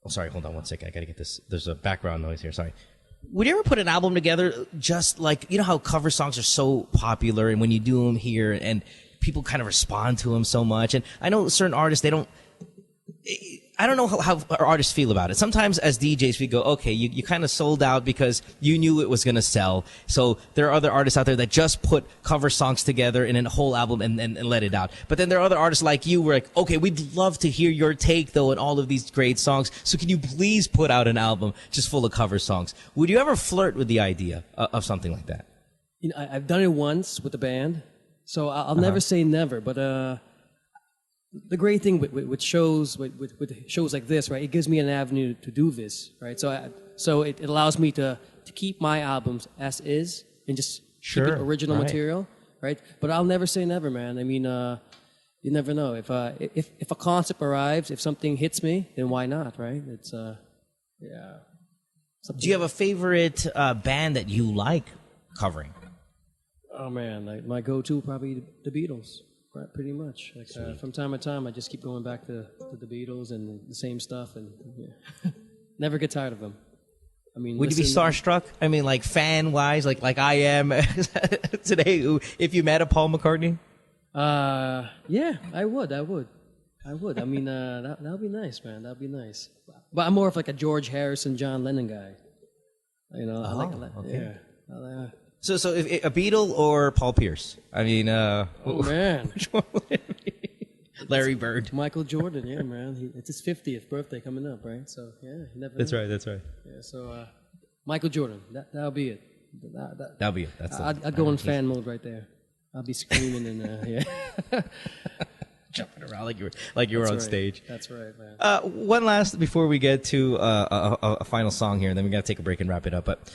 sorry, hold on one second. I got to get this. There's a background noise here. Sorry. Would you ever put an album together just like, how cover songs are so popular and when you do them here and people kind of respond to them so much. And I know certain artists, I don't know how our artists feel about it. Sometimes as DJs, we go, okay, you kind of sold out because you knew it was going to sell. So there are other artists out there that just put cover songs together in a whole album and let it out. But then there are other artists like you who are like, okay, we'd love to hear your take, though, on all of these great songs. So can you please put out an album just full of cover songs? Would you ever flirt with the idea of something like that? I've done it once with the band. So I'll never say never, but... The great thing with shows like this, right? It gives me an avenue to do this, right? So it allows me to keep my albums as is and just keep it original material, right? But I'll never say never, man. I mean, you never know. If a concept arrives, if something hits me, then why not, right? It's yeah. Do you have a favorite band that you like covering? Oh man, like my go-to probably the Beatles. Right, pretty much. From time to time, I just keep going back to the Beatles and the same stuff, and never get tired of them. I mean, would you be starstruck? I mean, like fan-wise, like I am today. If you met a Paul McCartney, yeah, I would. I mean, that would be nice, man. That'd be nice. But I'm more of like a George Harrison, John Lennon guy. Okay. Yeah. So if a Beatle or Paul Pierce? I mean, oh man, which one would it be? Larry Bird, Michael Jordan. Yeah, man, it's his 50th birthday coming up, right? So yeah, you never. That's know. right. That's right. Yeah, so Michael Jordan. That'll be it. That'll be it. I'd go in fan mode right there. I'll be screaming and jumping around like you were on stage. That's right, man. One last before we get to a final song here, and then we got to take a break and wrap it up. But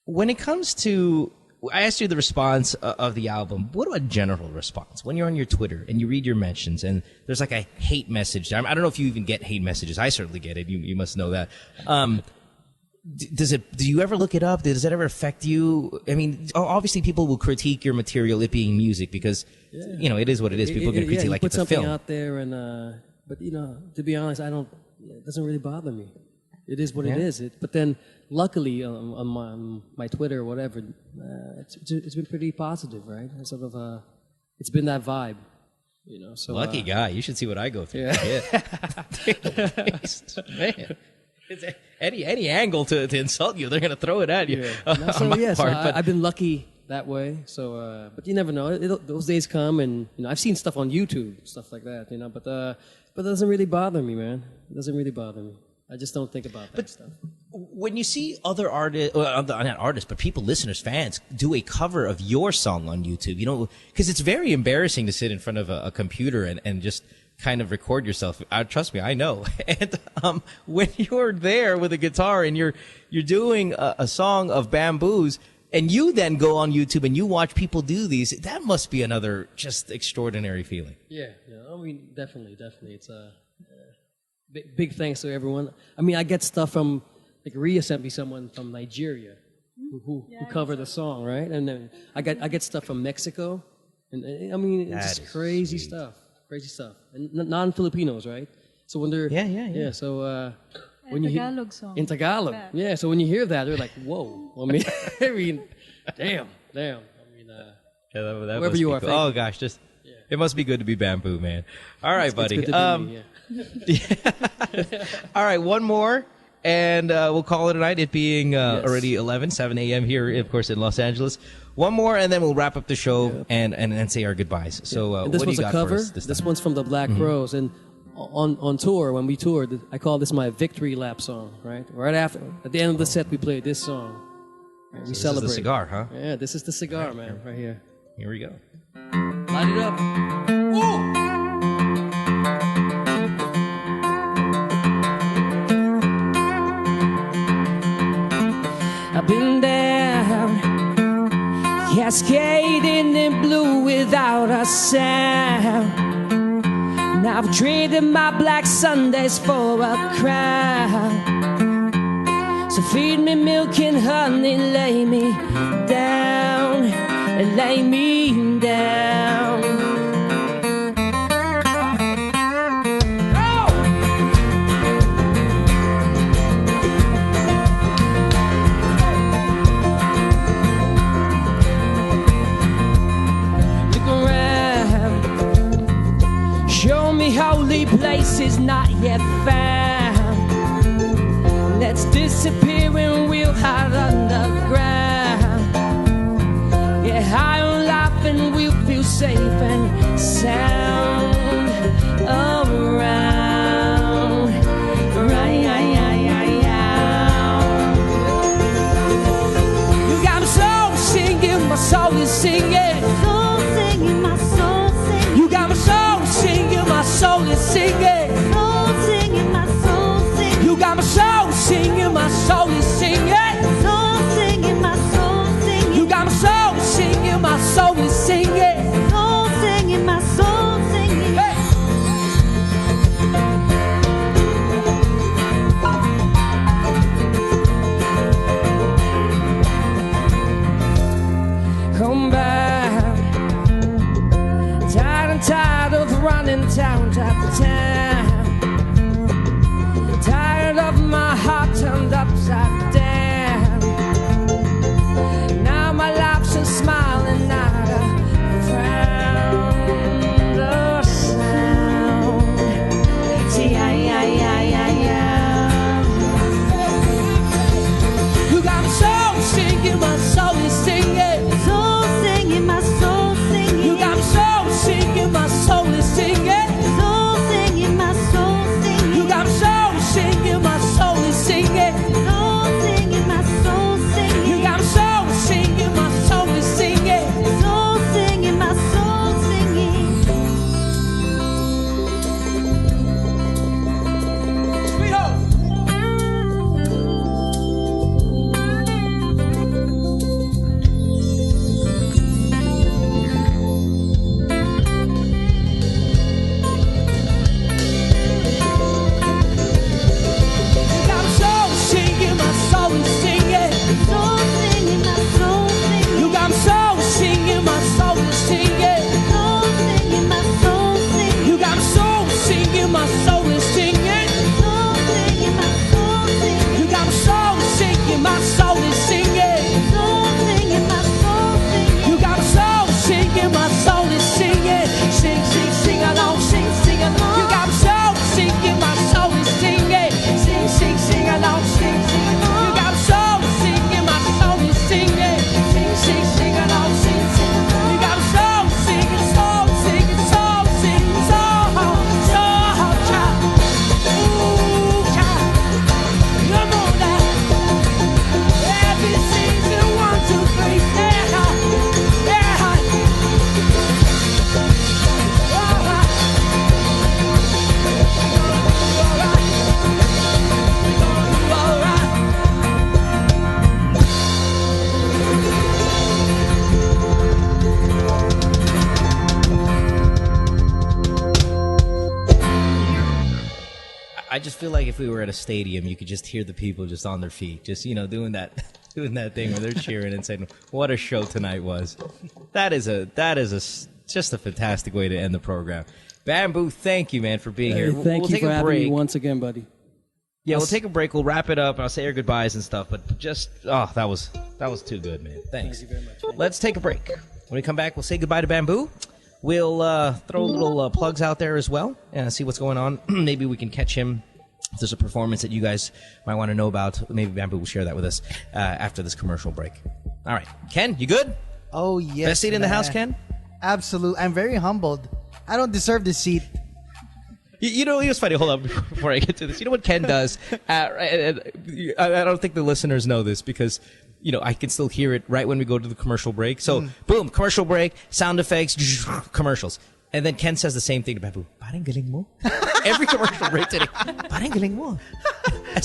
when it comes to I asked you the response of the album. What about general response? When you're on your Twitter and you read your mentions and there's like a hate message there. I don't know if you even get hate messages. I certainly get it. You must know that. Do you ever look it up? Does that ever affect you? I mean, obviously people will critique your material, it being music, because, it is what it is. People are going to critique like it's a film. You put something out there and, but to be honest, it doesn't really bother me. It is what it is. But then, luckily, on my Twitter or whatever, it's been pretty positive, right? It's sort of it's been that vibe, So lucky guy, you should see what I go through. Yeah. Man, it's any angle to insult you, they're gonna throw it at you. Yeah. I've been lucky that way. So, but you never know. Those days come, and I've seen stuff on YouTube, stuff like that. But it doesn't really bother me, man. It doesn't really bother me. I just don't think about that stuff. When you see other artists, not artists, but people, listeners, fans, do a cover of your song on YouTube, because it's very embarrassing to sit in front of a computer and just kind of record yourself. Trust me, I know. And when you're there with a guitar and you're doing a song of Bamboo's, and you then go on YouTube and you watch people do these, that must be another just extraordinary feeling. Yeah. I mean, definitely. It's big thanks to everyone. I mean, I get stuff from, like Rhea sent me someone from Nigeria who covered the song, right? And then I get stuff from Mexico, and I mean, it's just crazy stuff, and non-Filipinos, right? So when they're so when you Tagalog song in Tagalog, so when you hear that, they're like, whoa. I mean, damn. I mean, that wherever you are. Cool. Oh gosh, it must be good to be Bamboo, man. All right, buddy. It's good to be me, All right, one more. And we'll call it a night, it being already 7 a.m. here, of course, in Los Angeles. One more, and then we'll wrap up the show and say our goodbyes. So and this what do one's you got a cover. for us this This one's from the Black Rose. And on tour, when we toured, I call this my victory lap song, right? Right after, at the end of the set, we played this song. Right? We celebrate. This is the cigar, huh? Yeah, this is the cigar, man, right here. Here we go. Light it up. Woo! I've been down, cascading in blue without a sound. Now I've traded my black Sundays for a crown. So feed me milk and honey, lay me down, and lay me down. Holy places not yet found. Let's disappear and we'll hide underground. Yeah, high on life and we'll feel safe and sound around. You got my soul singing, my soul is singing. Soul singing, my soul singing. You got my soul singing, my soul is singing. Soul singing, my soul singing. You got my soul singing, my soul is singing. Soul singing, my soul singing. You got my soul singing, my soul is singing. Soul singing, my soul singing. Hey. Come back, tired of running town after town. Tired of my heart turned upside down. Now my life's a smile and not a frown. The sound. See, you got my soul singing, my soul is singing. Soul singing, my soul singing. You got my soul singing, my soul is singing. Soul singing. just feel like if we were at a stadium, you could just hear the people just on their feet, just doing that thing where they're cheering and saying, "What a show tonight was." That is just a fantastic way to end the program. Bamboo, thank you, man, for being here. Thank you for having me once again, buddy. Yeah, we'll take a break. We'll wrap it up. I'll say our goodbyes and stuff. But that was too good, man. Thanks. Thank you very much. Let's take a break. When we come back, we'll say goodbye to Bamboo. We'll throw little plugs out there as well and see what's going on. Maybe we can catch him. If there's a performance that you guys might want to know about, maybe Bamboo will share that with us after this commercial break. All right. Ken, you good? Oh, yes. Best seat in the house, Ken? Absolutely. I'm very humbled. I don't deserve this seat. You know, it was funny. Hold up before I get to this. You know what Ken does? I don't think the listeners know this because, I can still hear it right when we go to the commercial break. So, boom, commercial break, sound effects, commercials. And then Ken says the same thing to Bamboo. Parang galing mo. Every commercial break today. Parang galing mo.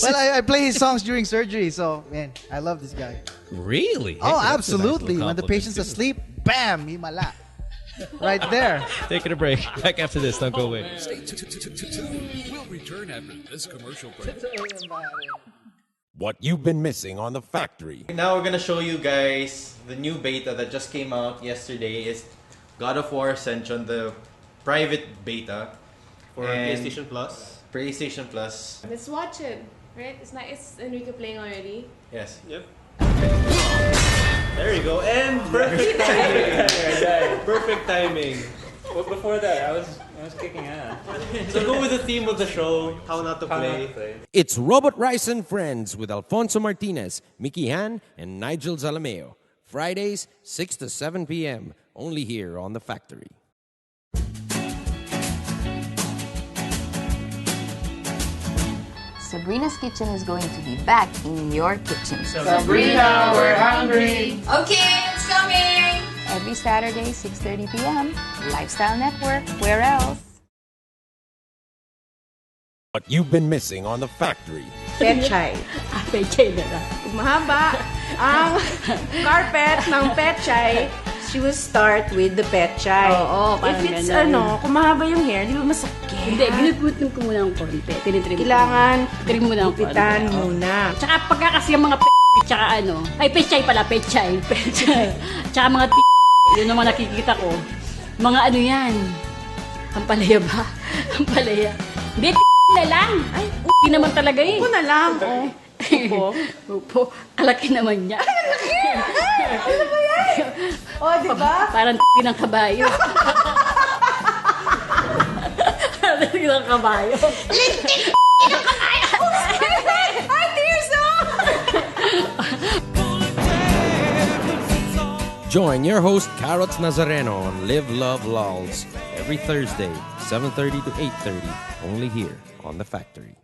Well, I play his songs during surgery, so, man, I love this guy. Really? Oh, absolutely. When the patient's asleep, bam, himala. Right there. Taking a break. Back after this. Don't go away. Stay tuned. We'll return after this commercial break. What you've been missing on The Factory. Now we're gonna show you guys the new beta that just came out yesterday. Is God of War Ascension, the private beta for PlayStation Plus. PlayStation Plus. Let's watch it, right? It's Enrique playing already. Yes. Yep. There you go, and perfect timing. Perfect timing. But before that, I was kicking ass. So go with the theme of the show, how not to play. It's Robot Rice and Friends with Alfonso Martinez, Mickey Han, and Nigel Zalameo. Fridays, 6 to 7 p.m. Only here on The Factory. Sabrina's Kitchen is going to be back in your kitchen. Sabrina, we're hungry. Okay, it's coming. Every Saturday, 6:30 p.m. Lifestyle Network. Where else? What you've been missing on The Factory. Pechay. Pechay na lang. Mahaba ang carpet ng pechay. She will start with the pechay. Oo, if it's kung mahaba yung hair, di ba masakit? Hindi, ginugutom ko muna ng konti. Tinitrim Kailangan trim mo na ng gupitan muna. Tsaka pagka kasi yung mga tsaka pechay pala, pechay. Tsaka mga yun naman nakikita ko. Mga yan. Ampalaya ba? Ampalaya. Hindi, na lang. Ay, naman talaga eh. Upo na lang. Upo. Alaki naman niya. Ano ba yan? Di ba? Parang ng kabayo. Parang ng kabayo. Lintik ng kabayo! Ay, Tirso! Join your host, Carrots Nazareno, on Live, Love, Lols every Thursday, 7:30 to 8:30, only here on The Factory.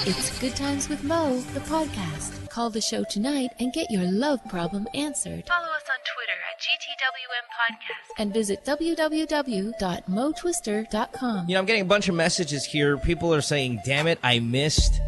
It's Good Times with Mo, the podcast. Call the show tonight and get your love problem answered. Follow us on Twitter at GTWM Podcast. And visit www.motwister.com. I'm getting a bunch of messages here. People are saying, damn it, I missed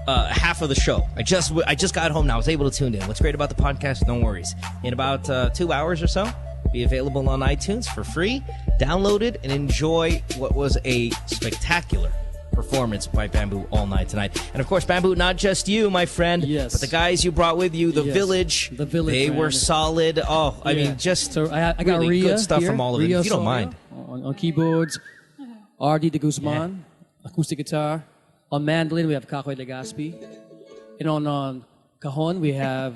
half of the show. I just got home now. I was able to tune in. What's great about the podcast? No worries. In about 2 hours or so, be available on iTunes for free. Download it and enjoy what was a spectacular performance by Bamboo all night tonight. And of course, Bamboo, not just you, my friend, but the guys you brought with you, the Village. The Village, they man. were solid. Oh, I mean, just so I got really Rhea good stuff here. from all of it. Rhea If you don't Soria mind. on keyboards, R.D. de Guzman, acoustic guitar. On mandolin, we have Cacoy Legaspi. And on cajon, we have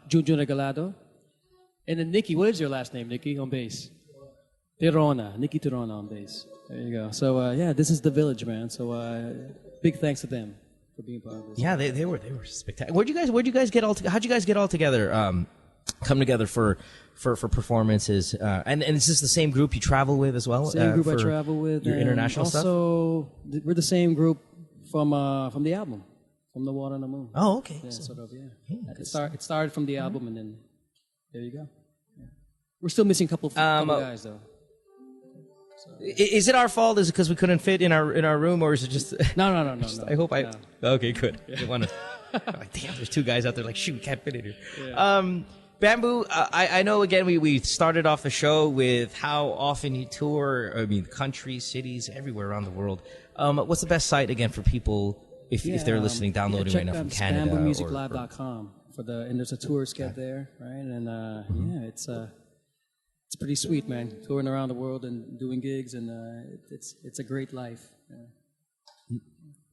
Junjun Regalado. And then Nikki, what is your last name, Nikki, on bass? Tirona, Nikki Tirona on bass. There you go. So, this is the Village, man. So, big thanks to them for being part of this. Yeah, they were spectacular. Where'd you guys get all together? Come together for performances, and is this the same group you travel with as well? Same group I travel with. Your international also, stuff. Also, we're the same group from the album, from The Water and the Moon. Oh, okay. Yeah, sort of. Yeah. It started from the album, and then there you go. Yeah. We're still missing a couple guys though. Is it our fault? Is it because we couldn't fit in our room, or is it just? No. I hope No. Okay, good. I didn't want to. Like, damn, there's two guys out there. Like, shoot, we can't fit in here. Yeah. Bamboo, I know. Again, we started off the show with how often you tour. I mean, countries, cities, everywhere around the world. What's the best site again for people if they're listening, downloading right now from Canada? BambooMusicLive.com and there's a tour sked there, right? And it's pretty sweet, man. Touring around the world and doing gigs, and it's a great life. Yeah.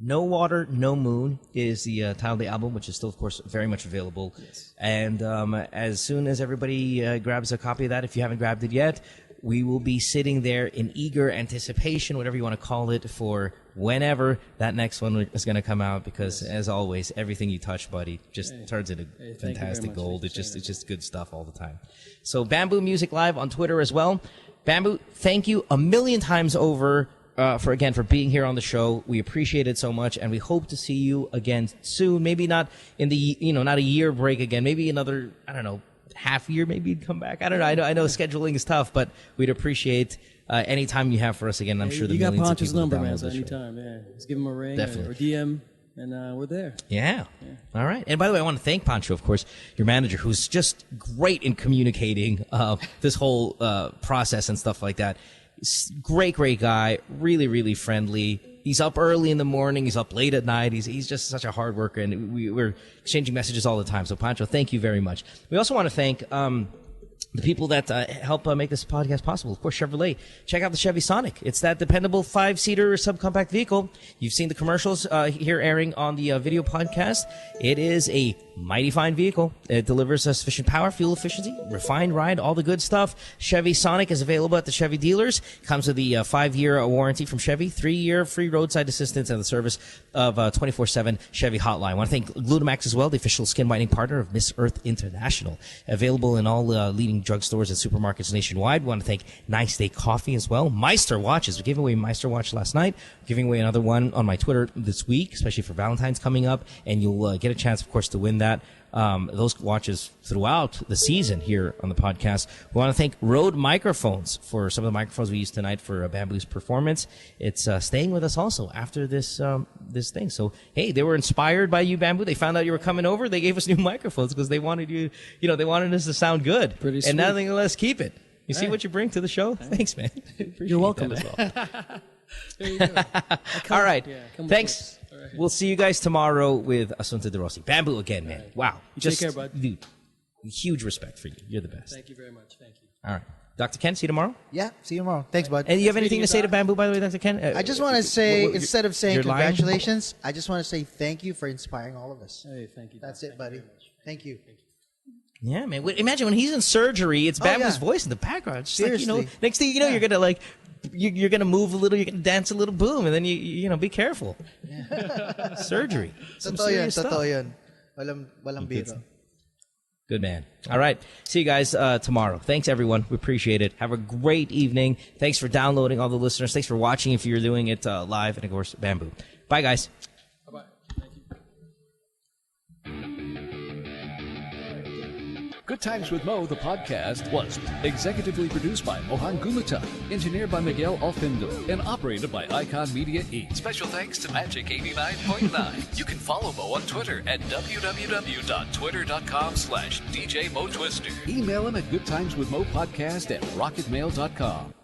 No Water, No Moon is the title of the album, which is still, of course, very much available. Yes. And as soon as everybody grabs a copy of that, if you haven't grabbed it yet, we will be sitting there in eager anticipation, whatever you want to call it, for whenever that next one is going to come out. Because, as always, everything you touch, buddy, just turns into fantastic gold. It's just good stuff all the time. So, Bamboo Music Live on Twitter as well. Bamboo, thank you a million times over for being here on the show. We appreciate it so much, and we hope to see you again soon. Maybe not in the not a year break again. Maybe another, I don't know, half year. Maybe you'd come back. I don't know. I know scheduling is tough, but we'd appreciate any time you have for us again. I'm sure the millions of people you got Poncho's number, man. download So this show. anytime, yeah, just give him a ring or DM, and we're there. Yeah. All right. And by the way, I want to thank Pancho, of course, your manager, who's just great in communicating this whole process and stuff like that. Great guy, really, really friendly. He's up early in the morning. He's up late at night. He's just such a hard worker, and we're exchanging messages all the time. So, Pancho, thank you very much. We also want to thank the people that help make this podcast possible. Of course, Chevrolet. Check out the Chevy Sonic. It's that dependable 5-seater subcompact vehicle. You've seen the commercials here airing on the video podcast. It is a mighty fine vehicle. It delivers sufficient power, fuel efficiency, refined ride, all the good stuff. Chevy Sonic is available at the Chevy dealers. Comes with the 5-year warranty from Chevy, 3-year free roadside assistance, and the service of 24/7 Chevy hotline. I want to thank Glutamax as well, the official skin whitening partner of Miss Earth International. Available in all leading drugstores and supermarkets nationwide. We want to thank Nice Day Coffee as well. Meister Watches. We gave away a Meister Watch last night. We're giving away another one on my Twitter this week, especially for Valentine's coming up, and you'll get a chance, of course, to win that. Those watches throughout the season here on the podcast. We want to thank Rode Microphones for some of the microphones we used tonight for Bamboo's performance. It's staying with us also after this thing. So, hey, they were inspired by you, Bamboo. They found out you were coming over. They gave us new microphones because they wanted they wanted us to sound good. Pretty sweet. And now they let us keep it. You see what you bring to the show? Thanks, man. You're welcome as well. There you go. All right. Thanks. Right. We'll see you guys tomorrow with Asunta De Rossi. Bamboo again, man. Right. Wow. You take care, bud. Dude, huge respect for you. You're the best. Thank you very much. Thank you. All right. Dr. Ken, see you tomorrow? Yeah, see you tomorrow. Thanks, bud. And you have anything to say to Bamboo, by the way, Dr. Ken? I just want to say, instead of saying your line? congratulations, I just want to say thank you for inspiring all of us. Hey, thank you. That's it, buddy. Thank you. Yeah, man. Imagine when he's in surgery, it's Bamboo's voice in the background. It's just Seriously. like, next thing you know, you're going to you're going to move a little, you're going to dance a little, boom, and then you be careful. Yeah. Surgery. Some serious stuff. Totoo yan. Walang biro. Good man. All right. See you guys tomorrow. Thanks, everyone. We appreciate it. Have a great evening. Thanks for downloading, all the listeners. Thanks for watching if you're doing it live. And, of course, Bamboo. Bye, guys. Bye-bye. Thank you. Good Times with Mo, the podcast, was executively produced by Mohan Gumata, engineered by Miguel Alfindo, and operated by Icon Media Inc. Special thanks to Magic 89.9. You can follow Mo on Twitter at www.twitter.com/DJ Mo Twister. Email him at goodtimeswithmopodcast@rocketmail.com.